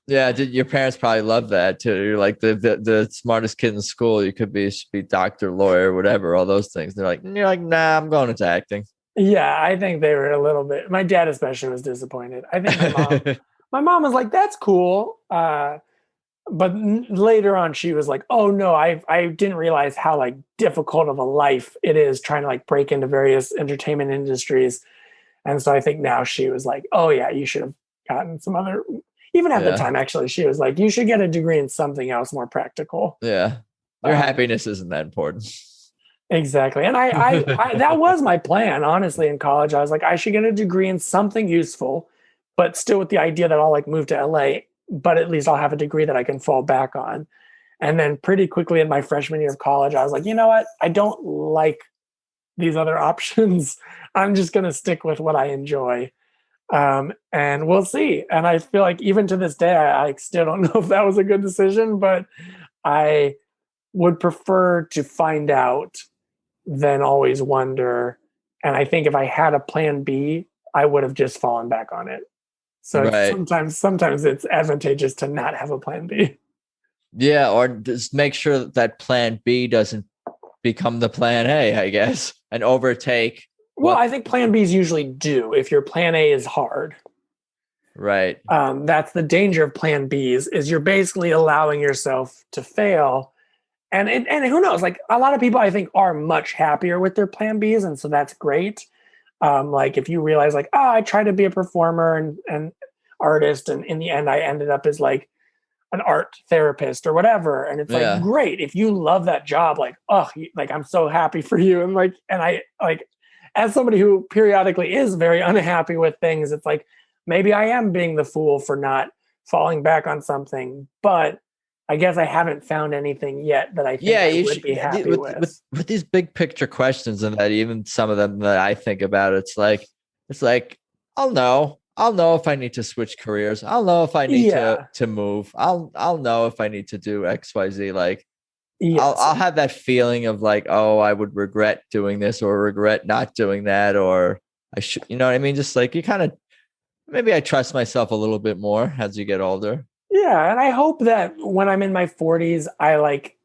Yeah, your parents probably love that too. You're like the smartest kid in school. You could be doctor, lawyer, whatever, all those things. They're like, you're like, nah, I'm going into acting. Yeah, I think they were a little bit. My dad especially was disappointed. I think my mom was like, "That's cool." But later on, she was like, "Oh no, I didn't realize how like difficult of a life it is trying to like break into various entertainment industries." And so I think now she was like, "Oh yeah, you should have gotten some other." Even at the Yeah, time, actually, she was like, "You should get a degree in something else more practical." yeah. Your Um, happiness isn't that important. exactly, and I that was my plan, honestly. In college, I was like, I should get a degree in something useful, but still with the idea that I'll like move to LA, but at least I'll have a degree that I can fall back on. And then pretty quickly in my freshman year of college, I was like, you know what? I don't like these other options. I'm just going to stick with what I enjoy. And we'll see. And I feel like even to this day, I still don't know if that was a good decision, but I would prefer to find out than always wonder. And I think if I had a plan B, I would have just fallen back on it. So it's Right. sometimes it's advantageous to not have a plan B. Yeah, or just make sure that plan B doesn't become the plan A, I guess, and overtake Well, what I think plan Bs usually do if your plan A is hard. right. That's the danger of plan Bs is you're basically allowing yourself to fail. And who knows? Like a lot of people, I think, are much happier with their plan Bs, and so that's great. Like if you realize, like, oh, I tried to be a performer and artist, and in the end, I ended up as like an art therapist or whatever, and it's like Yeah. great if you love that job. Like, oh, like I'm so happy for you, and I like as somebody who periodically is very unhappy with things, it's like maybe I am being the fool for not falling back on something, but I guess I haven't found anything yet that I think Yeah, I you would should be happy with with. these big picture questions and that even some of them that I think about, it's like I'll know if I need to switch careers. I'll know if I need Yeah. to move. I'll know if I need to do XYZ. Like Yes. I'll have that feeling of like, oh, I would regret doing this or regret not doing that, or I should, you know what I mean? Just like you kind of maybe I trust myself a little bit more as you get older. Yeah, and I hope that when I'm in my 40s, I like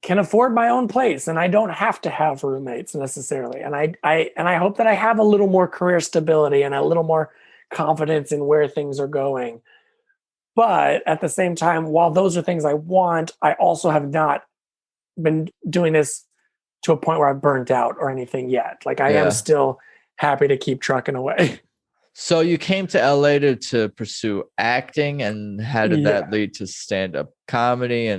can afford my own place and I don't have to have roommates necessarily. And I hope that I have a little more career stability and a little more confidence in where things are going. But at the same time, while those are things I want, I also have not been doing this to a point where I've burnt out or anything yet. Like I am Yeah. still happy to keep trucking away. So you came to LA to pursue acting, and how did that Yeah. lead to stand up comedy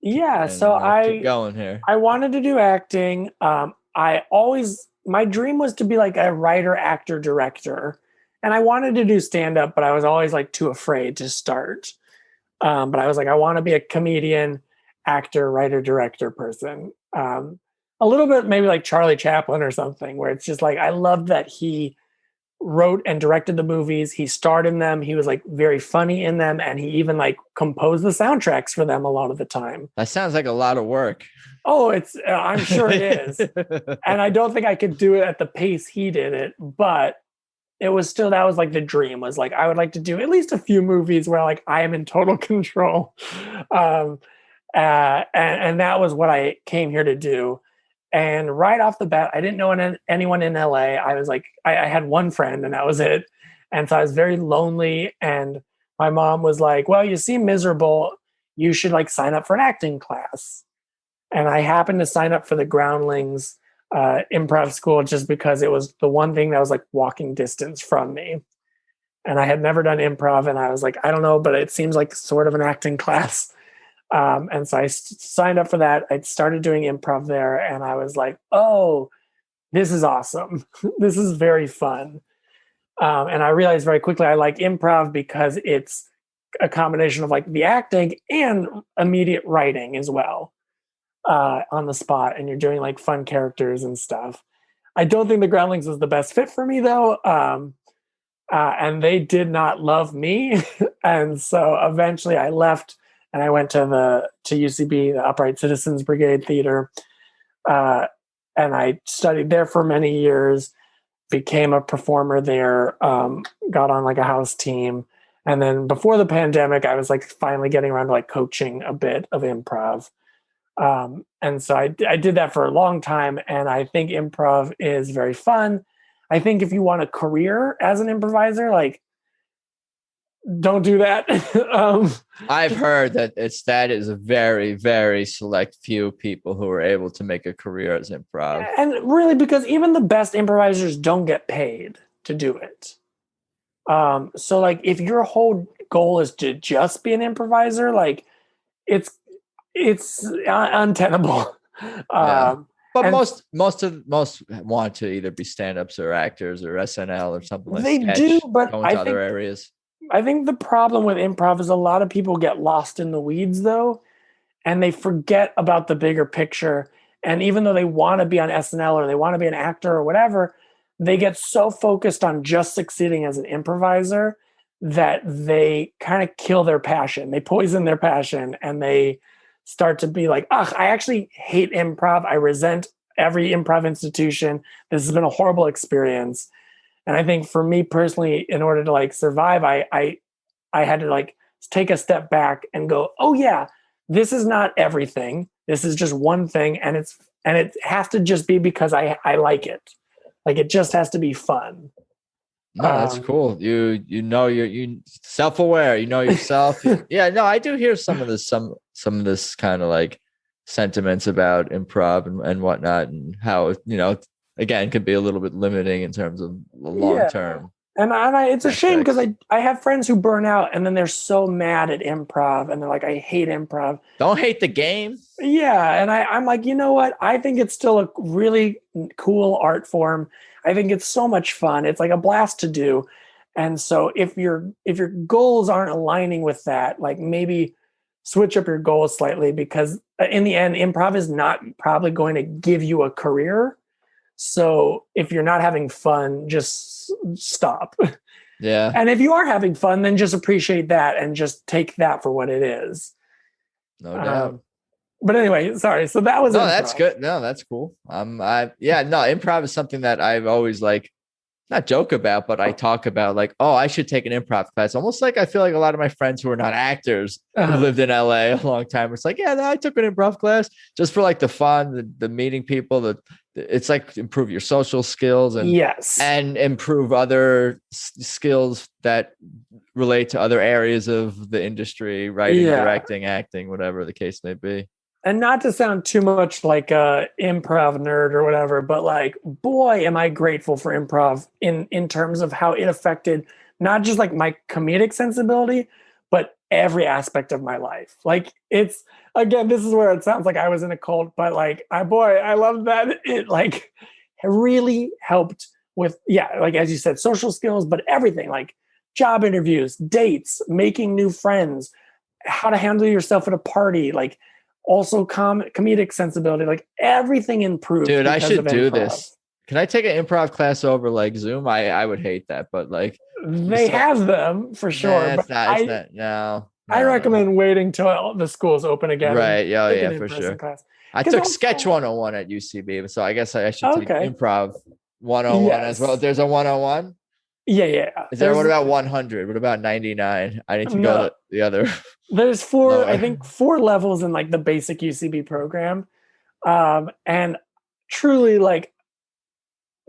Yeah, so and keep going here? I wanted to do acting. I always my dream was to be like a writer, actor, director, and I wanted to do stand up, but I was always like too afraid to start. But I was like, I want to be a comedian, actor, writer, director person. A little bit maybe like Charlie Chaplin or something, where it's just like I loved that he wrote and directed the movies. He starred in them. He was like very funny in them, and he even like composed the soundtracks for them a lot of the time. That sounds like a lot of work. Oh, it's I'm sure it is. And I don't think I could do it at the pace he did it, but it was still that was like the dream was like I would like to do at least a few movies where like I am in total control. Um and that was what I came here to do. And right off the bat, I didn't know anyone in LA. I was like, I had one friend and that was it. And so I was very lonely. And my mom was like, well, you seem miserable. You should like sign up for an acting class. And I happened to sign up for the Groundlings improv school just because it was the one thing that was like walking distance from me. And I had never done improv. And I was like, I don't know, but it seems like sort of an acting class. And so I signed up for that. I started doing improv there, and I was like, "Oh, this is awesome! This is very fun." And I realized very quickly I like improv because it's a combination of like the acting and immediate writing as well on the spot, and you're doing like fun characters and stuff. I don't think the Groundlings was the best fit for me though, and they did not love me, and so eventually I left and I went to UCB, the Upright Citizens Brigade Theater, uh, and I studied there for many years, became a performer there, got on like a house team. And then before the pandemic, I was like finally getting around to like coaching a bit of improv. And so I did that for a long time. And I think improv is very fun. I think if you want a career as an improviser, like, don't do that. I've heard that that is a very, very select few people who are able to make a career as improv. And really, because even the best improvisers don't get paid to do it. So like if your whole goal is to just be an improviser, like it's untenable. Yeah. But And most want to either be stand-ups or actors or SNL or something like they do, sketch, but go into other areas. I think the problem with improv is a lot of people get lost in the weeds though, and they forget about the bigger picture. And even though they want to be on SNL or they want to be an actor or whatever, they get so focused on just succeeding as an improviser that they kind of kill their passion. They poison their passion and they start to be like, ugh, I actually hate improv. I resent every improv institution. This has been a horrible experience. And I think for me personally, in order to like survive, I had to like take a step back and go, oh yeah, this is not everything. This is just one thing, and it has to just be because I like it. Like it just has to be fun. No, that's cool. You know you self-aware, you know yourself. Yeah, no, I do hear some of this kind of like sentiments about improv and whatnot, and how, again, could be a little bit limiting in terms of the long term. And it's a shame because I have friends who burn out and then they're so mad at improv and they're like, I hate improv. Don't hate the game. Yeah. And I'm like, you know what? I think it's still a really cool art form. I think it's so much fun. It's like a blast to do. And so if your goals aren't aligning with that, like maybe switch up your goals slightly, because in the end, improv is not probably going to give you a career. So if you're not having fun, just stop. Yeah. And if you are having fun, then just appreciate that and just take that for what it is. No doubt. But anyway, sorry. So that was no, improv. That's good. No, that's cool. Improv is something that I've always like, not joke about, but I talk about like, oh, I should take an improv class. Almost like I feel like a lot of my friends who are not actors who lived in LA a long time. It's like, yeah, no, I took an improv class just for like the fun, the meeting people, it's like improve your social skills and improve other skills that relate to other areas of the industry, writing, directing, acting, whatever the case may be. And not to sound too much like a improv nerd or whatever, but like, boy, am I grateful for improv in terms of how it affected not just like my comedic sensibility, but every aspect of my life. Like it's, again, this is where it sounds like I was in a cult, but like, I love that it like really helped with, like as you said, social skills, but everything, like job interviews, dates, making new friends, how to handle yourself at a party, like also comedic sensibility, like everything improved. Dude, I should do this. Can I take an improv class over like Zoom? I would hate that, but like they have them for sure. But I recommend waiting till the schools open again. Right. Yeah, for sure. Class. I took Sketch 101 at UCB, so I guess I should take Improv 101 as well. There's a 101. Yeah. Is there? What about 100? What about 99? I need to go the other. There's four. I think 4 levels in like the basic UCB program, and truly, like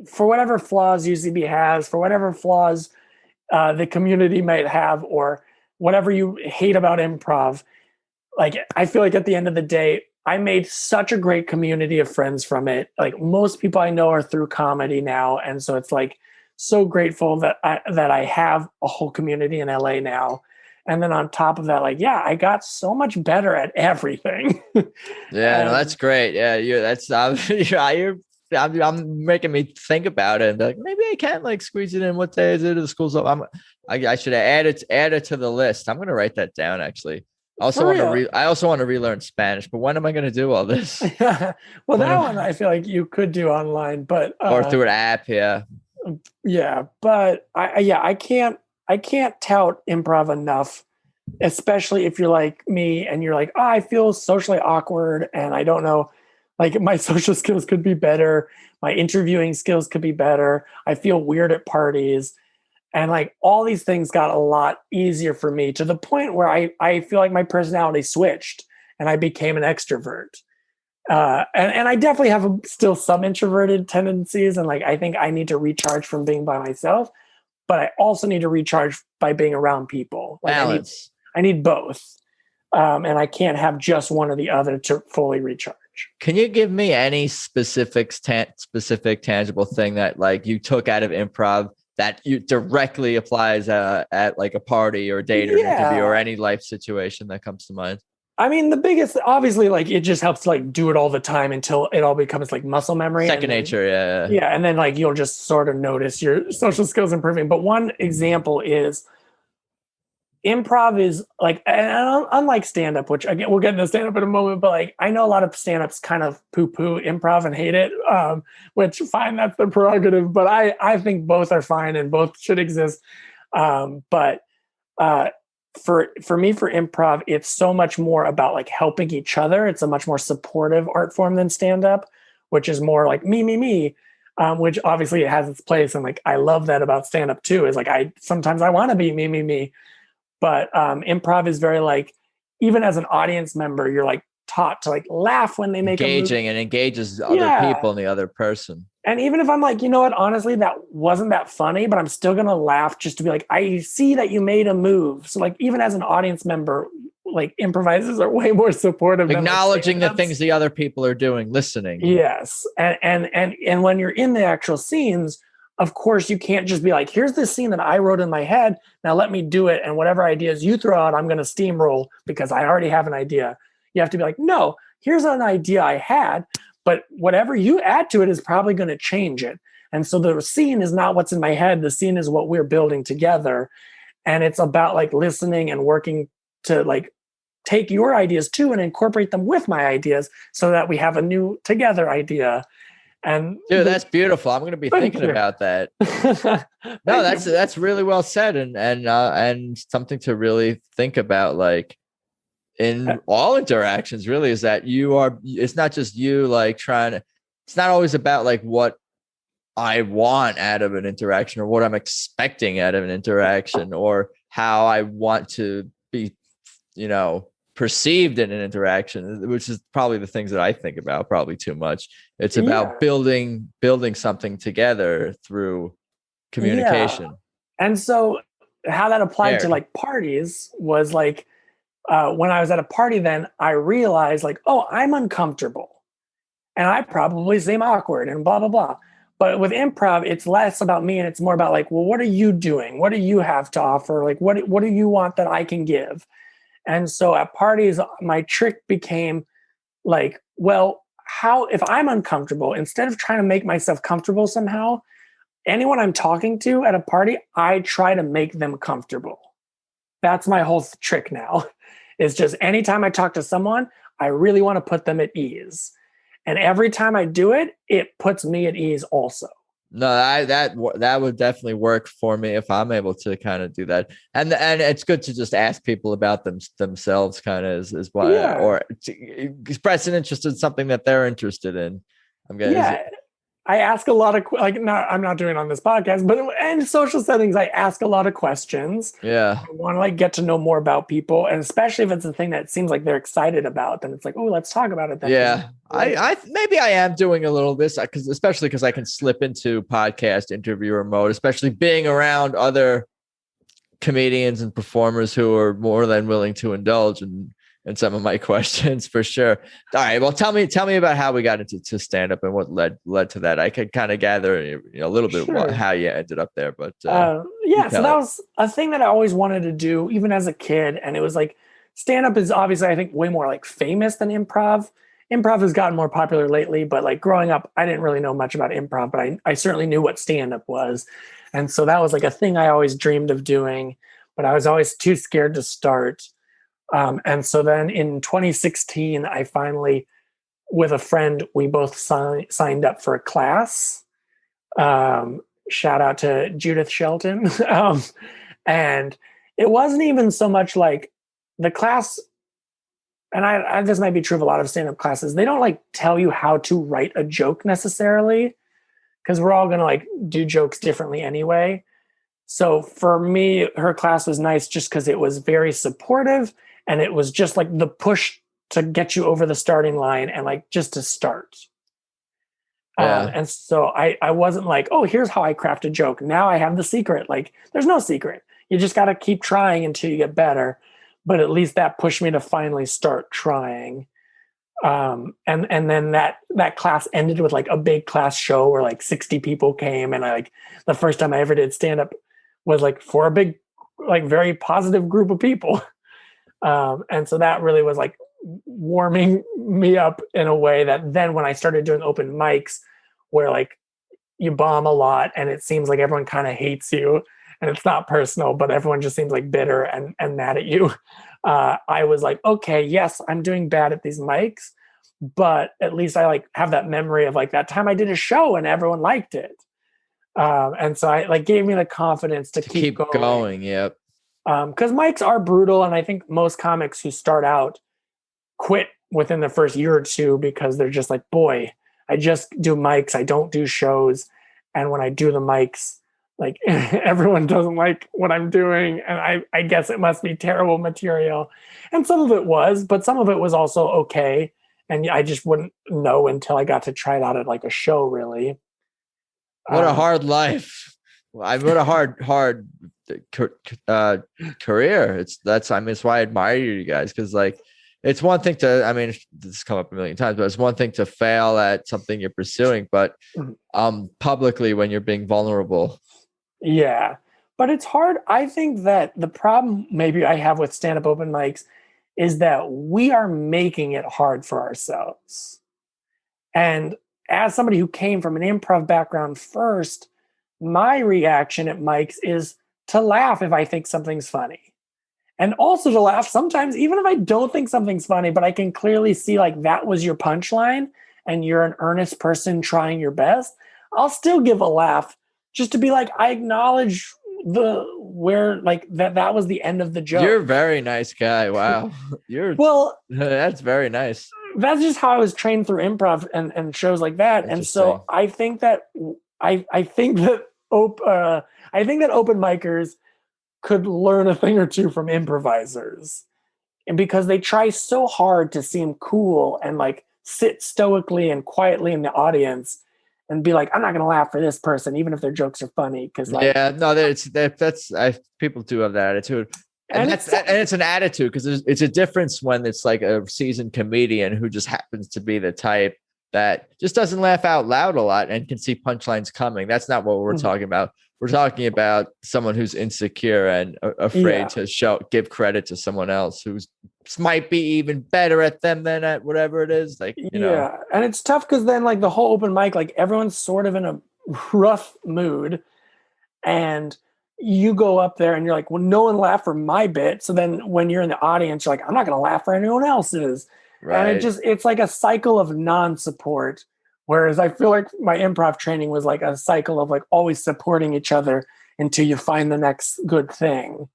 for whatever flaws UCB has, for whatever flaws the community might have, or whatever you hate about improv, like I feel like at the end of the day, I made such a great community of friends from it. Like most people I know are through comedy now, and so it's like so grateful that I have a whole community in LA now. And then on top of that, like, I got so much better at everything. Yeah, no, that's great. Yeah, I'm making me think about it. And like, maybe I can like squeeze it in. What day is it? The school's up. I should add it to the list. I'm gonna write that down actually. I also want to relearn Spanish, but when am I going to do all this? Well, that one I feel like you could do online, but or through an app. Yeah, but I can't tout improv enough, especially if you're like me and you're like, oh, I feel socially awkward and I don't know Like my social skills could be better. My interviewing skills could be better. I feel weird at parties. And like all these things got a lot easier for me to the point where I feel like my personality switched and I became an extrovert. And I definitely have still some introverted tendencies. And like, I think I need to recharge from being by myself, but I also need to recharge by being around people. Like Balance. I need both. And I can't have just one or the other to fully recharge. Can you give me any specific tangible thing that like you took out of improv that you directly applies at like a party or a date or an interview or any life situation that comes to mind? I mean, the biggest, obviously, like it just helps to like do it all the time until it all becomes like muscle memory. Second nature, yeah. Yeah. And then like you'll just sort of notice your social skills improving. But one example is improv is like, and unlike stand up, which again, we'll get into stand up in a moment, but like I know a lot of stand ups kind of poo poo improv and hate it, which fine, that's their prerogative. But I think both are fine and both should exist. But for me, for improv, it's so much more about like helping each other. It's a much more supportive art form than stand up, which is more like me. Which obviously it has its place. And like, I love that about stand up too, is like, sometimes I want to be me. But improv is very like, even as an audience member, you're like taught to like laugh when they make engaging and engages other people and the other person. And even if I'm like, you know what, honestly, that wasn't that funny, but I'm still going to laugh just to be like, I see that you made a move. So like, even as an audience member, like improvisers are way more supportive. Acknowledging the things the other people are doing, listening. Yes. And when you're in the actual scenes, of course, you can't just be like, here's this scene that I wrote in my head. Now let me do it. And whatever ideas you throw out, I'm going to steamroll because I already have an idea. You have to be like, no, here's an idea I had, but whatever you add to it is probably going to change it. And so the scene is not what's in my head. The scene is what we're building together. And it's about like listening and working to like take your ideas too and incorporate them with my ideas so that we have a new together idea. And dude, that's beautiful. I'm going to be thinking about that. No, that's really well said, and something to really think about, like in all interactions. Really, is that it's not just you like trying to. It's not always about like what I want out of an interaction or what I'm expecting out of an interaction or how I want to be, perceived in an interaction, which is probably the things that I think about probably too much. It's about building something together through communication. Yeah. And so how that applied to like parties was like, when I was at a party, then I realized like, oh, I'm uncomfortable and I probably seem awkward and blah, blah, blah. But with improv, it's less about me and it's more about like, well, what are you doing? What do you have to offer? Like, what do you want that I can give? And so at parties, my trick became like, well, if I'm uncomfortable, instead of trying to make myself comfortable somehow, anyone I'm talking to at a party, I try to make them comfortable. That's my whole trick now. Is just anytime I talk to someone, I really want to put them at ease. And every time I do it, it puts me at ease also. No, that would definitely work for me if I'm able to kind of do that. And it's good to just ask people about themselves kind of as well, or to express an interest in something that they're interested in. I ask a lot of I'm not doing it on this podcast, but in social settings, I ask a lot of questions. Yeah. I want to like get to know more about people. And especially if it's a thing that seems like they're excited about, then it's like, oh, let's talk about it. Then. Yeah. I maybe I am doing a little bit especially because I can slip into podcast interviewer mode, especially being around other comedians and performers who are more than willing to indulge in some of my questions for sure. All right. Well, tell me about how we got into stand up and what led to that. I could kind of gather a little bit how you ended up there, but so that was a thing that I always wanted to do, even as a kid. And it was like, stand up is obviously, I think, way more like famous than improv. Improv has gotten more popular lately, but like growing up, I didn't really know much about improv, but I certainly knew what stand up was. And so that was like a thing I always dreamed of doing, but I was always too scared to start. And so then in 2016, I finally, with a friend, we both signed up for a class. Shout out to Judith Shelton. And it wasn't even so much like the class and I this might be true of a lot of stand-up classes, they don't like tell you how to write a joke necessarily, because we're all gonna like do jokes differently anyway. So for me, her class was nice just because it was very supportive, and it was just like the push to get you over the starting line and like just to start. Yeah. And so I wasn't like, oh, here's how I craft a joke. Now I have the secret. Like, there's no secret. You just got to keep trying until you get better. But at least that pushed me to finally start trying. And then that class ended with like a big class show where like 60 people came, and I like the first time I ever did stand up was like for a big, like very positive group of people. And so that really was like warming me up in a way that then when I started doing open mics where like you bomb a lot and it seems like everyone kind of hates you, and it's not personal, but everyone just seems like bitter and mad at you. I was like, okay, yes, I'm doing bad at these mics, but at least I like have that memory of like that time I did a show and everyone liked it. And so I like gave me the confidence to keep going. Yep. Because mics are brutal, and I think most comics who start out quit within the first year or two because they're just like, boy, I just do mics, I don't do shows, and when I do the mics, like everyone doesn't like what I'm doing, and I guess it must be terrible material. And some of it was, but some of it was also okay, and I just wouldn't know until I got to try it out at like a show, really. What a hard life. What a hard career. It's why I admire you guys, because like it's one thing to, I mean, this has come up a million times, but it's one thing to fail at something you're pursuing, but publicly when you're being vulnerable. Yeah, but it's hard. I think that the problem maybe I have with stand-up open mics is that we are making it hard for ourselves. And as somebody who came from an improv background first, my reaction at mics is to laugh if I think something's funny. And also to laugh sometimes, even if I don't think something's funny, but I can clearly see like that was your punchline and you're an earnest person trying your best, I'll still give a laugh just to be like, I acknowledge that was the end of the joke. You're a very nice guy. Wow. That's very nice. That's just how I was trained through improv and shows like that. And so I think that open micers could learn a thing or two from improvisers, and because they try so hard to seem cool and like sit stoically and quietly in the audience and be like, I'm not going to laugh for this person, even if their jokes are funny. Cause like, yeah, no, people do have that attitude. And it's an attitude, because it's a difference when it's like a seasoned comedian who just happens to be the type that just doesn't laugh out loud a lot and can see punchlines coming. That's not what we're talking about. We're talking about someone who's insecure and afraid to give credit to someone else who's might be even better at them than at whatever it is. Like, you know. And it's tough because then like the whole open mic, like everyone's sort of in a rough mood, and you go up there and you're like, well, no one laughed for my bit. So then when you're in the audience, you're like, I'm not going to laugh for anyone else's. Right. And it's like a cycle of non-support. Whereas I feel like my improv training was like a cycle of like always supporting each other until you find the next good thing.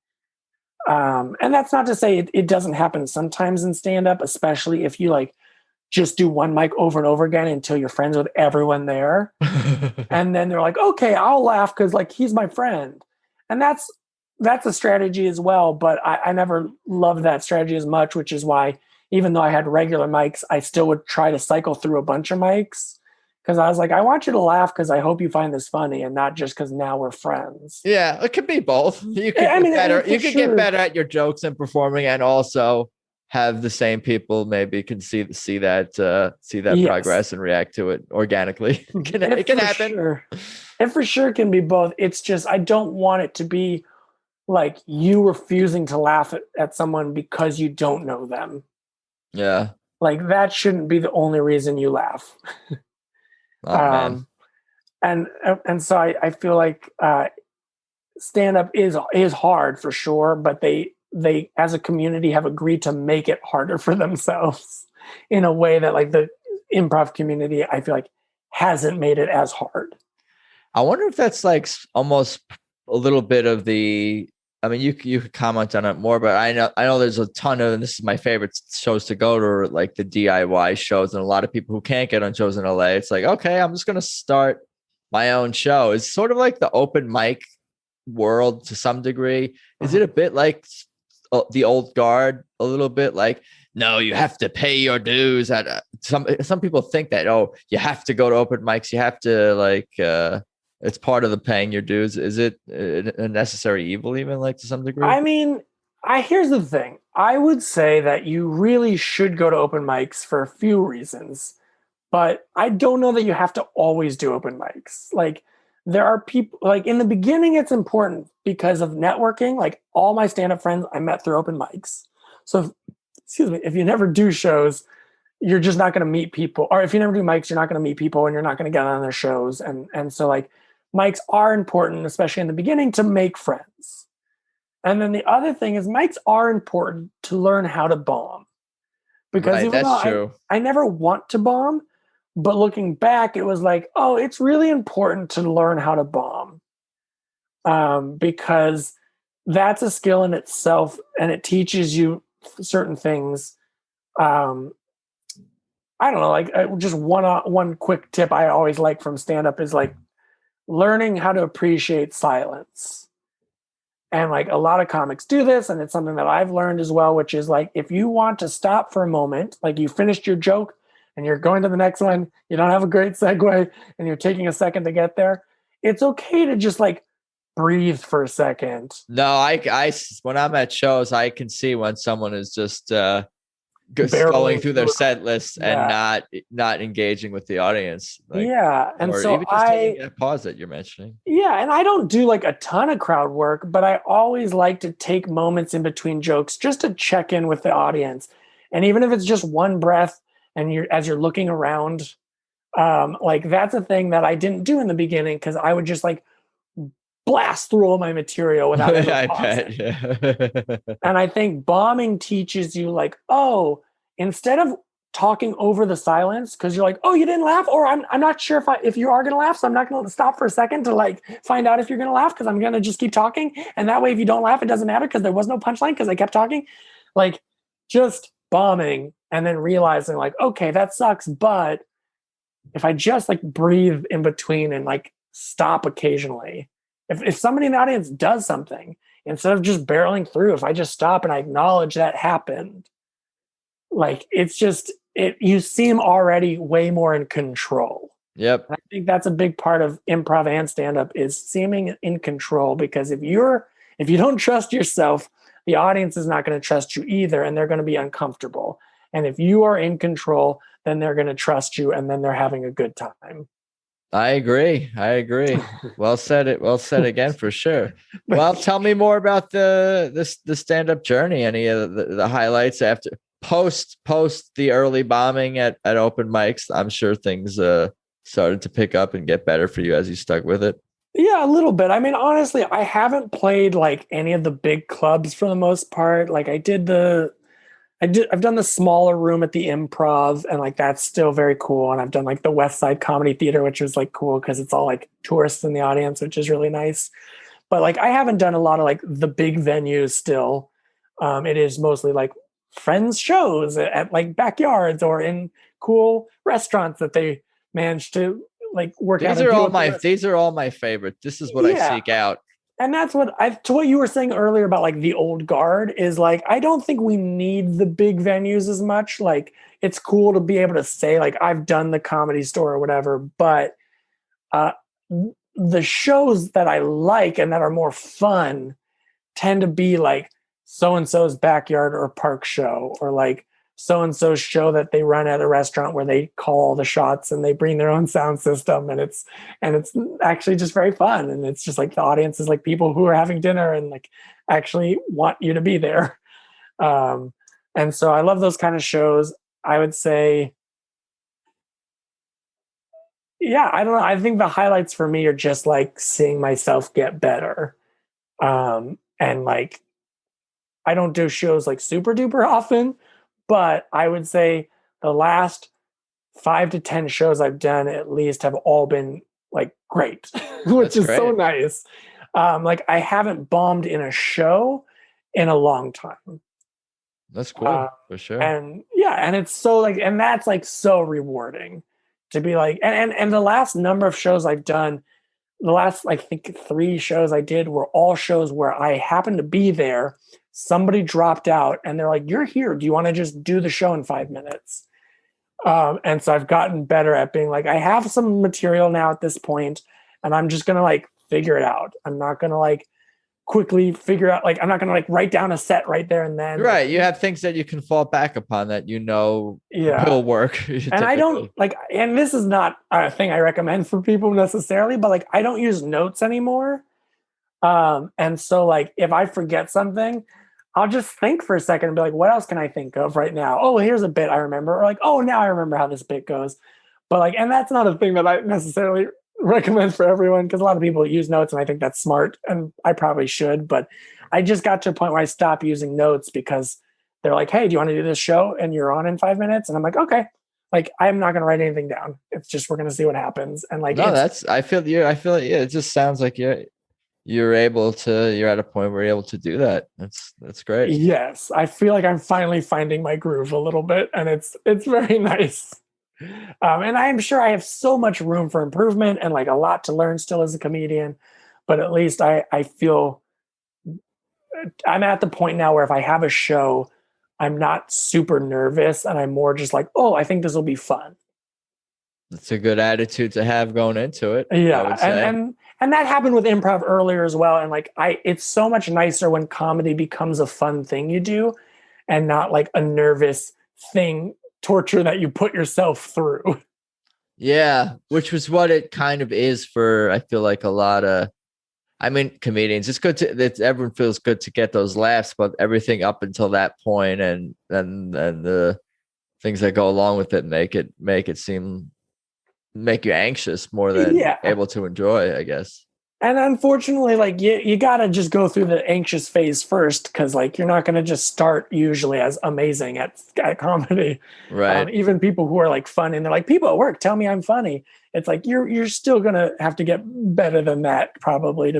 And that's not to say it doesn't happen sometimes in stand-up, especially if you like just do one mic over and over again until you're friends with everyone there. And then they're like, okay, I'll laugh because like he's my friend. And that's a strategy as well. But I never loved that strategy as much, which is why even though I had regular mics, I still would try to cycle through a bunch of mics. Because I was like, I want you to laugh because I hope you find this funny, and not just because now we're friends. Yeah, it could be both. You could get better. You could get better at your jokes and performing, and also have the same people maybe can see that progress and react to it organically. It can happen. Sure. It for sure can be both. It's just I don't want it to be like you refusing to laugh at someone because you don't know them. Yeah, like that shouldn't be the only reason you laugh. Man. And so I feel like stand-up is hard for sure, but they as a community have agreed to make it harder for themselves in a way that like the improv community I feel like hasn't made it as hard. I wonder if that's like almost a little bit of the I mean, you could comment on it more, but I know there's a ton of, and this is my favorite shows to go to, like the DIY shows, and a lot of people who can't get on shows in LA. It's like, okay, I'm just gonna start my own show. It's sort of like the open mic world to some degree. Is it a bit like the old guard? A little bit like, no, you have to pay your dues. At some people think that, oh, you have to go to open mics. You have to like. It's part of the paying your dues. Is it a necessary evil, even like to some degree? I mean, I here's the thing. I would say that you really should go to open mics for a few reasons, but I don't know that you have to always do open mics. Like there are people like in the beginning it's important because of networking. Like all my stand-up friends I met through open mics. So excuse me, if you never do shows, you're just not going to meet people. Or if you never do mics, you're not going to meet people and you're not going to get on their shows. And so like mics are important, especially in the beginning, to make friends. And then the other thing is mics are important to learn how to bomb. Because Right, even that's though true. I never want to bomb, but looking back, it was like, oh, it's really important to learn how to bomb. Because that's a skill in itself and it teaches you certain things. Um, I don't know, like just one quick tip I always like from stand up is like learning how to appreciate silence. And like a lot of comics do this, and it's something that I've learned as well, which is like if you want to stop for a moment, like you finished your joke and you're going to the next one, you don't have a great segue, and you're taking a second to get there, it's okay to just like breathe for a second. No, when I'm at shows, I can see when someone is just going Barreling through their through. set list and Yeah. not engaging with the audience, like, Yeah. And or so even just taking a pause that you're mentioning. yeah, and I don't do like a ton of crowd work, but I always like to take moments in between jokes just to check in with the audience. And even if it's just one breath and you're as you're looking around, like that's a thing that I didn't do in the beginning because I would just like blast through all my material without ever I pausing. bet. Yeah. And I think bombing teaches you like, oh, instead of talking over the silence, because you're like, oh, you didn't laugh, or I'm not sure if you are gonna laugh, so I'm not gonna stop for a second to like find out if you're gonna laugh because I'm gonna just keep talking. And that way, if you don't laugh, it doesn't matter because there was no punchline because I kept talking. Like just bombing and then realizing like, okay, that sucks, but if I just like breathe in between and like stop occasionally, if somebody in the audience does something, instead of just barreling through, if I just stop and I acknowledge that happened, like it's just you seem already way more in control. Yep. And I think that's a big part of improv and stand-up is seeming in control because if you don't trust yourself, the audience is not going to trust you either, and they're going to be uncomfortable. And if you are in control, then they're going to trust you and then they're having a good time. I agree. Well said. Well said again for sure. Well, tell me more about the stand up journey. Any of the highlights after post the early bombing at open mics? I'm sure things started to pick up and get better for you as you stuck with it. Yeah, a little bit. I mean, honestly, I haven't played like any of the big clubs for the most part. Like I've done the smaller room at the Improv, and like that's still very cool. And I've done like the West Side Comedy Theater, which was like cool because it's all like tourists in the audience, which is really nice. But like I haven't done a lot of like the big venues still. It is mostly like friends shows at like backyards or in cool restaurants that they manage to like work out. These are all my favorite. This is what I Yeah, seek out. and that's what I to what you were saying earlier about like the old guard is like I don't think we need the big venues as much. Like it's cool to be able to say like I've done the Comedy Store or whatever, but uh the shows that I like and that are more fun tend to be like so and so's backyard or park show or like so and so's show that they run at a restaurant where they call all the shots and they bring their own sound system and it's actually just very fun and it's just like the audience is like people who are having dinner and like actually want you to be there. And so I love those kind of shows. I would say yeah, I don't know. I think the highlights for me are just like seeing myself get better. And like I don't do shows like super duper often, but I would say the last 5 to 10 shows I've done at least have all been like great, which That's is so great. nice. Like I haven't bombed in a show in a long time. That's Uh, cool for sure. and yeah, and it's so like, and that's like so rewarding to be like, and the last number of shows I've done, the last I think 3 shows I did were all shows where I happened to be there. Somebody dropped out, and they're like, "You're here. Do you want to just do the show in 5 minutes?" And so I've gotten better at being like, I have some material now at this point, and I'm just gonna like figure it out. I'm not gonna like quickly figure out like I'm not gonna like write down a set right there and then. Like, Right. You have things that you can fall back upon that you know yeah. will work And I don't typically. like, and this is not a thing I recommend for people necessarily, but like I don't use notes anymore. And so like if I forget something, I'll just think for a second and be like, what else can I think of right now? Oh, here's a bit I remember, or like, oh, now I remember how this bit goes. But like, and that's not a thing that I necessarily recommend for everyone because a lot of people use notes, and I think that's smart, and I probably should. But I just got to a point where I stopped using notes because they're like, hey, do you want to do this show? And you're on in 5 minutes, and I'm like, okay. Like I'm not going to write anything down. It's just we're going to see what happens, and like No, it's that's I feel yeah, it just sounds like you're able to you're at a point where you're able to do that. That's great. yes, I feel like I'm finally finding my groove a little bit, and it's very nice. And I'm sure I have so much room for improvement and like a lot to learn still as a comedian, but at least I feel I'm at the point now where if I have a show, I'm not super nervous, and I'm more just like, oh, I think this will be fun. It's a good attitude to have going into it, I Yeah, would say. and that happened with improv earlier as well. And like it's so much nicer when comedy becomes a fun thing you do, and not like a nervous thing torture that you put yourself through. Yeah, which was what it kind of is for I feel like a lot of I mean comedians. It's good to that everyone feels good to get those laughs, but everything up until that point and the things that go along with it make you anxious more than Yeah. able to enjoy, I guess. And unfortunately, like you gotta just go through the anxious phase first, because like you're not gonna just start usually as amazing at comedy. Right. Even people who are like funny and they're like, people at work tell me I'm funny. It's like you're still gonna have to get better than that probably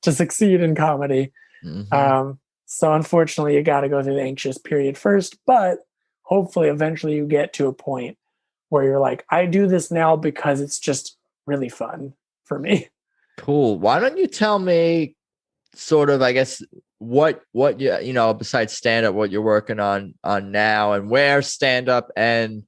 to succeed in comedy. Hmm. So unfortunately, you got to go through the anxious period first, but hopefully, eventually, you get to a point where you're like, I do this now because it's just really fun for me. Cool. Why don't you tell me sort of, I guess, what you know, besides stand up, what you're working on now and where stand up and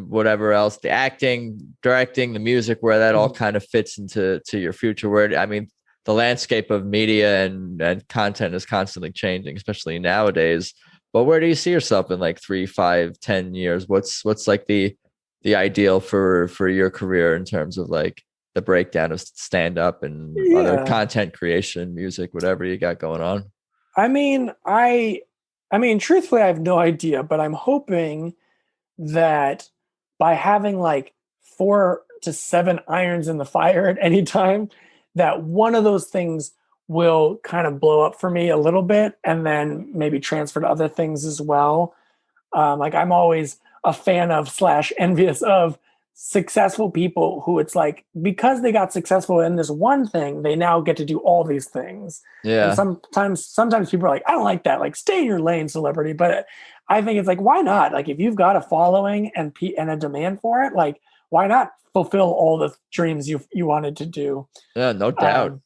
whatever else, the acting, directing, the music, where that all kind of fits to your future. Where I mean, the landscape of media and content is constantly changing, especially nowadays. But where do you see yourself in like 3, 5, 10 years? What's like the ideal for your career in terms of like the breakdown of stand up and other Yeah. content creation, music, whatever you got going on? I mean, I mean, truthfully, I have no idea, but I'm hoping that by having like 4 to 7 irons in the fire at any time, that one of those things will kind of blow up for me a little bit and then maybe transfer to other things as well. Like I'm always a fan of slash envious of successful people who it's like because they got successful in this one thing, they now get to do all these things. And Yeah. sometimes people are like, I don't like that. Like stay in your lane, celebrity. But I think it's like, why not? Like if you've got a following and a demand for it, like why not fulfill all the dreams you wanted to do? Yeah, no doubt. Um, All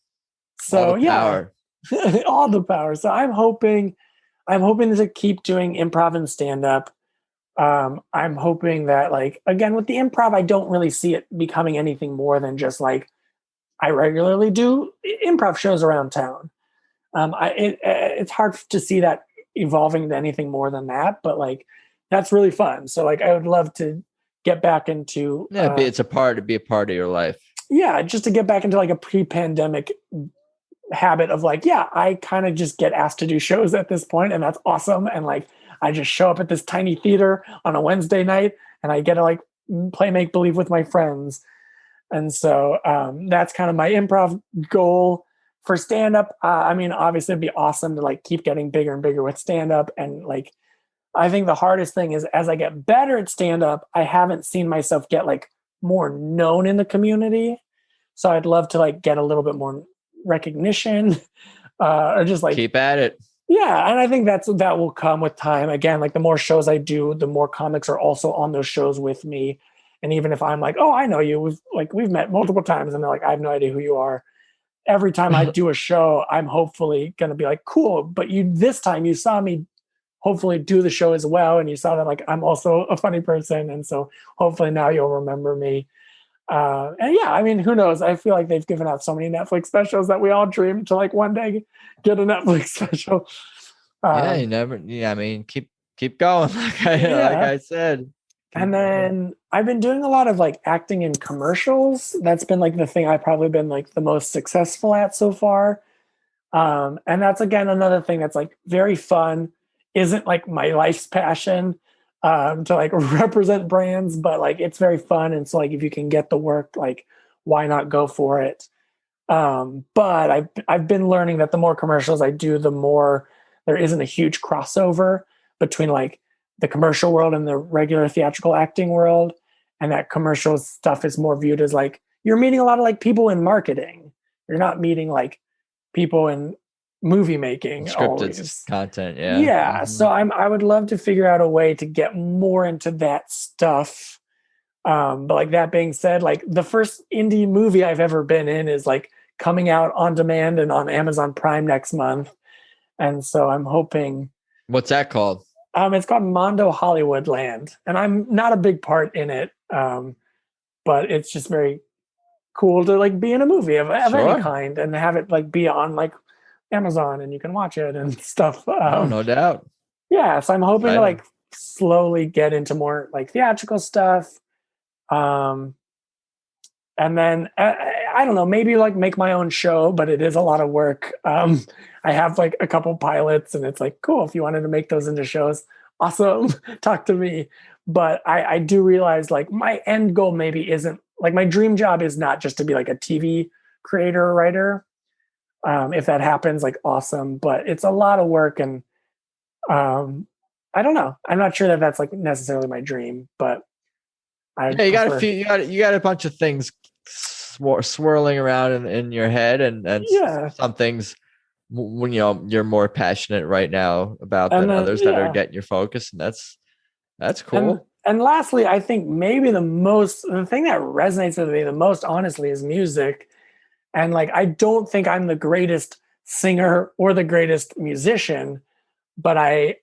so the yeah, power. all the power. So I'm hoping to keep doing improv and stand up. I'm hoping that like again with the improv, I don't really see it becoming anything more than just like I regularly do improv shows around town. It's hard to see that evolving into anything more than that, but like that's really fun. So like I would love to get back into Yeah, be a part of your life. yeah, just to get back into like a pre-pandemic habit of like, yeah, I kind of just get asked to do shows at this point, and that's awesome. And like, I just show up at this tiny theater on a Wednesday night, and I get to like play make believe with my friends. And so that's kind of my improv goal for stand up. I mean, obviously, it'd be awesome to like keep getting bigger and bigger with stand up. And like, I think the hardest thing is as I get better at stand up, I haven't seen myself get like more known in the community. So I'd love to like get a little bit more recognition, or just like, Keep at it. yeah. And I think that will come with time. Again, like the more shows I do, the more comics are also on those shows with me. And even if I'm like, oh, I know you, we've met multiple times, and they're like, I have no idea who you are. Every time I do a show, I'm hopefully going to be like, cool, but this time you saw me hopefully do the show as well. And you saw that like, I'm also a funny person. And so hopefully now you'll remember me. And yeah, I mean, who knows? I feel like they've given out so many Netflix specials that we all dream to like one day get a Netflix special. Yeah, you never. Yeah, I mean, keep going. Like I said. And then I've been doing a lot of like acting in commercials. That's been like the thing I've probably been like the most successful at so far. And that's again another thing that's like very fun. Isn't like my life's passion to like represent brands, but like it's very fun. And so like if you can get the work, like why not go for it? But I've been learning that the more commercials I do, the more there isn't a huge crossover between like the commercial world and the regular theatrical acting world. And that commercial stuff is more viewed as like you're meeting a lot of like people in marketing. You're not meeting like people in movie making. Scripted always. content. Yeah. Yeah. So I would love to figure out a way to get more into that stuff. But like that being said, like the first indie movie I've ever been in is like coming out on demand and on Amazon Prime next month. And so I'm hoping. What's that called? It's called Mondo Hollywoodland, and I'm not a big part in it. But it's just very cool to like be in a movie of any kind and have it like be on like Amazon and you can watch it and stuff. No doubt. Yeah. So I'm hoping to like slowly get into more like theatrical stuff. And then I don't know, maybe like make my own show, but it is a lot of work. I have like a couple pilots and it's like, cool. If you wanted to make those into shows, awesome. Talk to me. But I do realize like my end goal maybe isn't like my dream job is not just to be like a TV creator or writer. If that happens, like awesome, but it's a lot of work. And I don't know. I'm not sure that that's like necessarily my dream, but you got a bunch of things swirling around in your head, and some things when you're more passionate right now about than others that are getting your focus, and that's cool. And lastly, I think maybe the thing that resonates with me the most, honestly, is music. And like I don't think I'm the greatest singer or the greatest musician, but I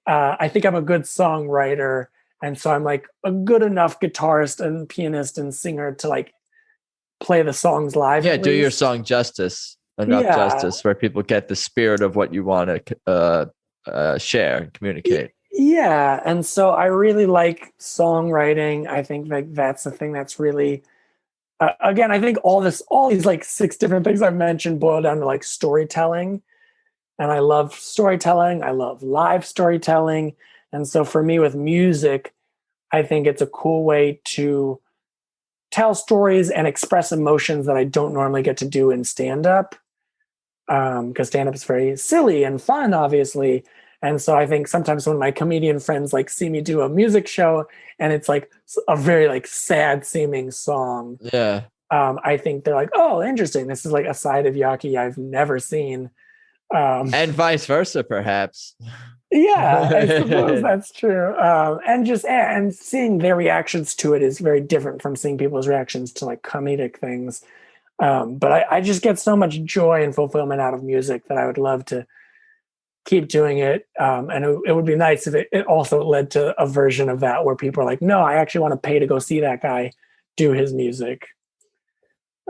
think I'm a good songwriter. And so I'm like a good enough guitarist and pianist and singer to like play the songs live. Yeah, do your song justice, justice, where people get the spirit of what you want to share and communicate. Yeah, and so I really like songwriting. I think like that's the thing that's really, again, I think all these like 6 different things I've mentioned boil down to like storytelling. And I love storytelling. I love live storytelling. And so for me with music, I think it's a cool way to tell stories and express emotions that I don't normally get to do in stand-up. Because stand-up is very silly and fun, obviously. And so I think sometimes when my comedian friends like see me do a music show and it's like a very like sad seeming song. Yeah. I think they're like, oh, interesting. This is like a side of Yaki I've never seen. And vice versa, perhaps. Yeah, I suppose that's true. And seeing their reactions to it is very different from seeing people's reactions to like comedic things. But I just get so much joy and fulfillment out of music that I would love to keep doing it. And it would be nice if it also led to a version of that where people are like, no, I actually want to pay to go see that guy do his music.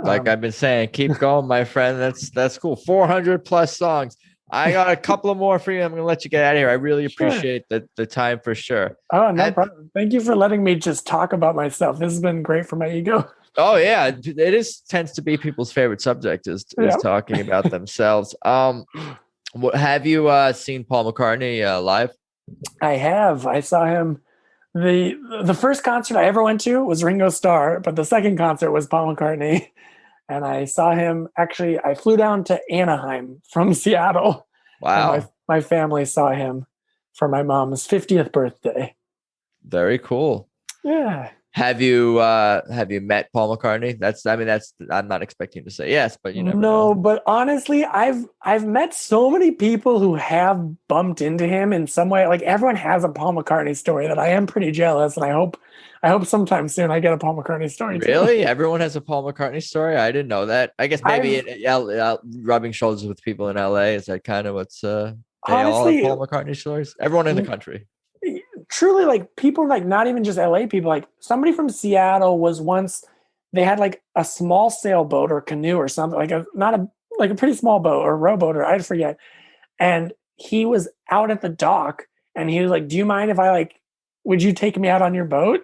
Like I've been saying, keep going, my friend. That's cool. 400 plus songs. I got a couple of more for you. I'm going to let you get out of here. I really appreciate the time for sure. Oh, no problem. Thank you for letting me just talk about myself. This has been great for my ego. Oh yeah. Tends to be people's favorite subject is talking about themselves. Have you seen Paul McCartney live? I have. I saw him. The first concert I ever went to was Ringo Starr, but the second concert was Paul McCartney. And I saw him, actually, I flew down to Anaheim from Seattle. Wow. My family saw him for my mom's 50th birthday. Very cool. Yeah. Have you met Paul McCartney? That's I'm not expecting you to say yes, but you never know. No, but honestly, I've met so many people who have bumped into him in some way. Like everyone has a Paul McCartney story that I am pretty jealous, and I hope sometime soon I get a Paul McCartney story too. Really? Everyone has a Paul McCartney story? I didn't know that. I guess maybe I've rubbing shoulders with people in LA, is that kind of what's they all have honestly Paul McCartney stories? Everyone in the country. truly like people like not even just LA people, like somebody from Seattle was once they had like a small sailboat or canoe or something, like a not a like a pretty small boat or rowboat or I forget. And he was out at the dock and he was like, "Do you mind if I like would you take me out on your boat?"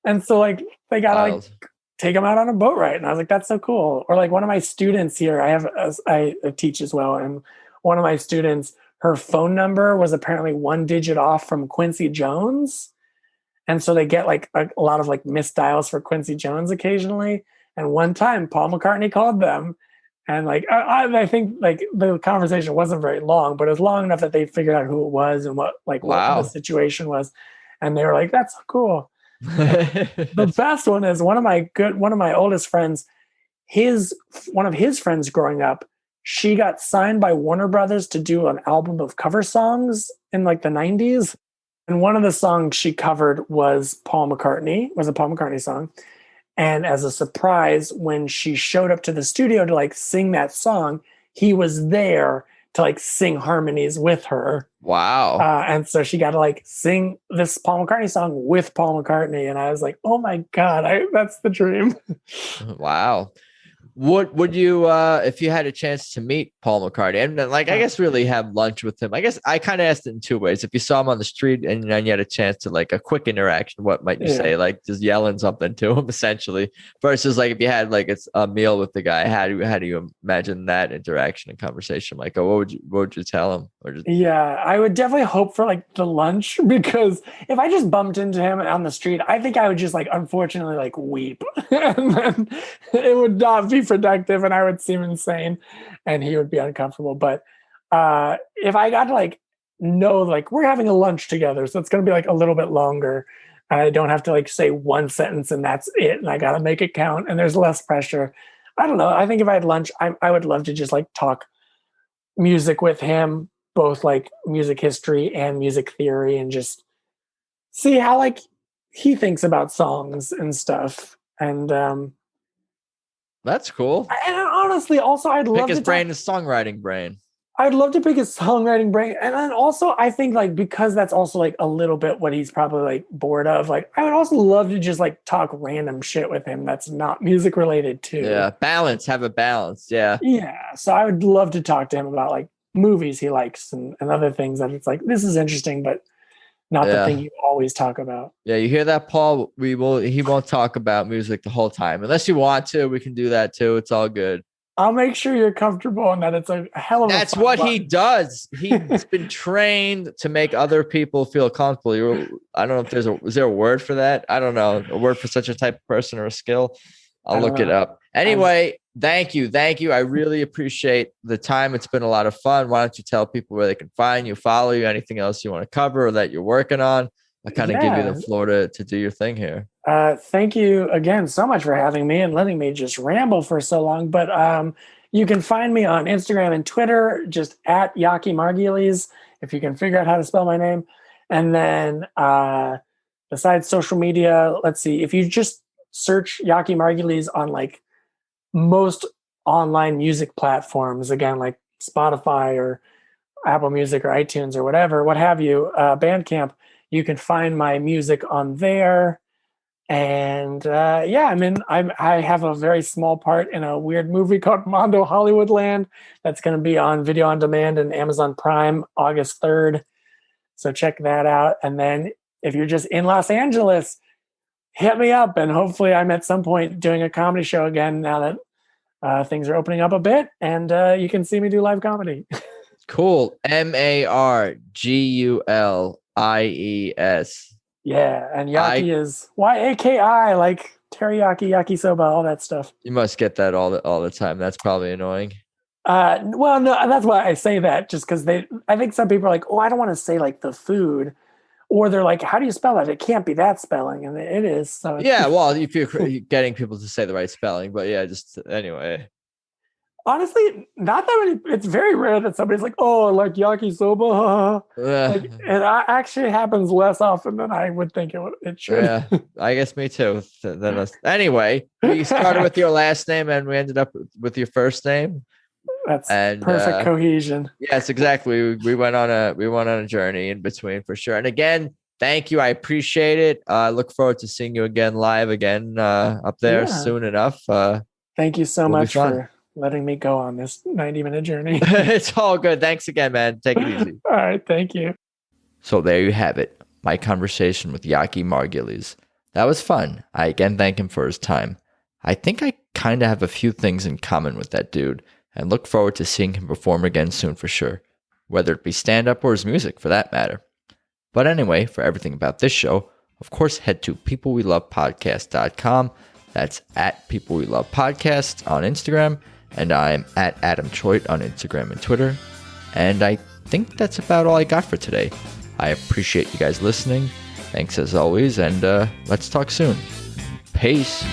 And so like they gotta like Wild. take him out on a boat ride. And I was like, that's so cool. Or like one of my students here, I teach as well. And one of my students, her phone number was apparently one digit off from Quincy Jones. And so they get like a lot of like missed dials for Quincy Jones occasionally. And one time Paul McCartney called them and like, I think like the conversation wasn't very long, but it was long enough that they figured out who it was and what the Wow. situation was. And they were like, that's so cool. The best one is one of my oldest friends, his one of his friends growing up, she got signed by Warner Brothers to do an album of cover songs in like the 90s. And one of the songs she covered was a Paul McCartney song. And as a surprise, when she showed up to the studio to like sing that song, he was there to like sing harmonies with her. Wow. And so she got to like sing this Paul McCartney song with Paul McCartney. And I was like, oh my God, that's the dream. Wow. What would you if you had a chance to meet Paul McCartney and then, like I guess really have lunch with him? I guess I kind of asked it in two ways. If you saw him on the street and then you had a chance to like a quick interaction, what might you Yeah. say? Like just yelling something to him essentially, versus like if you had like it's a meal with the guy, how do you imagine that interaction and conversation? Like, oh, what would you tell him? Or just Yeah, I would definitely hope for like the lunch because if I just bumped into him on the street, I think I would just like unfortunately like weep and then it would not be productive and I would seem insane and he would be uncomfortable. But if I got to like know like we're having a lunch together, so it's gonna be like a little bit longer. And I don't have to like say one sentence and that's it, and I gotta make it count and there's less pressure. I don't know. I think if I had lunch, I would love to just like talk music with him, both like music history and music theory, and just see how like he thinks about songs and stuff. that's cool. And honestly, also Pick his brain, his songwriting brain. I'd love to pick his songwriting brain. And then also I think like because that's also like a little bit what he's probably like bored of. Like I would also love to just like talk random shit with him that's not music related too. Yeah, have a balance. Yeah. Yeah. So I would love to talk to him about like movies he likes and other things that it's like, this is interesting, but not the thing Yeah. you always talk about. Yeah, you hear that, Paul? He won't talk about music the whole time. Unless you want to, we can do that too. It's all good. I'll make sure you're comfortable and that it's a hell of a That's fun what he lunch. does. He's been trained to make other people feel comfortable. I don't know if is there a word for that? I don't know. A word for such a type of person or a skill. I I'll don't look it know. up. Anyway, thank you. Thank you. I really appreciate the time. It's been a lot of fun. Why don't you tell people where they can find you, follow you, anything else you want to cover or that you're working on? I kind of give you the Yeah. floor to do your thing here. Thank you again so much for having me and letting me just ramble for so long. But you can find me on Instagram and Twitter, just at Yaki Margulies, if you can figure out how to spell my name. And then besides social media, let's see, if you just search Yaki Margulies on like most online music platforms, again, like Spotify or Apple Music or iTunes or whatever, what have you, Bandcamp, you can find my music on there. And yeah, I have a very small part in a weird movie called Mondo Hollywoodland that's going to be on video on demand and Amazon Prime August 3rd. So check that out. And then if you're just in Los Angeles, hit me up. And hopefully I'm at some point doing a comedy show again now that things are opening up a bit and you can see me do live comedy. Cool. Margulies. Yeah. And I Yaki is Yaki, like teriyaki, yakisoba, all that stuff. You must get that all the time. That's probably annoying. Well, no, that's why I say that, just because I think some people are like, oh, I don't want to say like the food, or they're like, how do you spell that? It can't be that spelling. And it is. So Yeah, well, if you're getting people to say the right spelling, but yeah, just anyway. Honestly, not that many. It's very rare that somebody's like, "Oh, I like yakisoba." Like, it actually happens less often than I would think it should. Yeah, I guess me too. Anyway, we started with your last name and we ended up with your first name. That's perfect cohesion. Yes, exactly. We went on a journey in between for sure. And again, thank you. I appreciate it. I look forward to seeing you again live again up there soon enough. Thank you so much for letting me go on this 90-minute journey. It's all good. Thanks again, man. Take it easy. All right. Thank you. So there you have it. My conversation with Yaki Margulies. That was fun. I again thank him for his time. I think I kind of have a few things in common with that dude and look forward to seeing him perform again soon for sure, whether it be stand-up or his music for that matter. But anyway, for everything about this show, of course, head to peoplewelovepodcast.com. That's at People We Love Podcast on Instagram. And I'm at Adam Choit on Instagram and Twitter. And I think that's about all I got for today. I appreciate you guys listening. Thanks as always, and let's talk soon. Peace.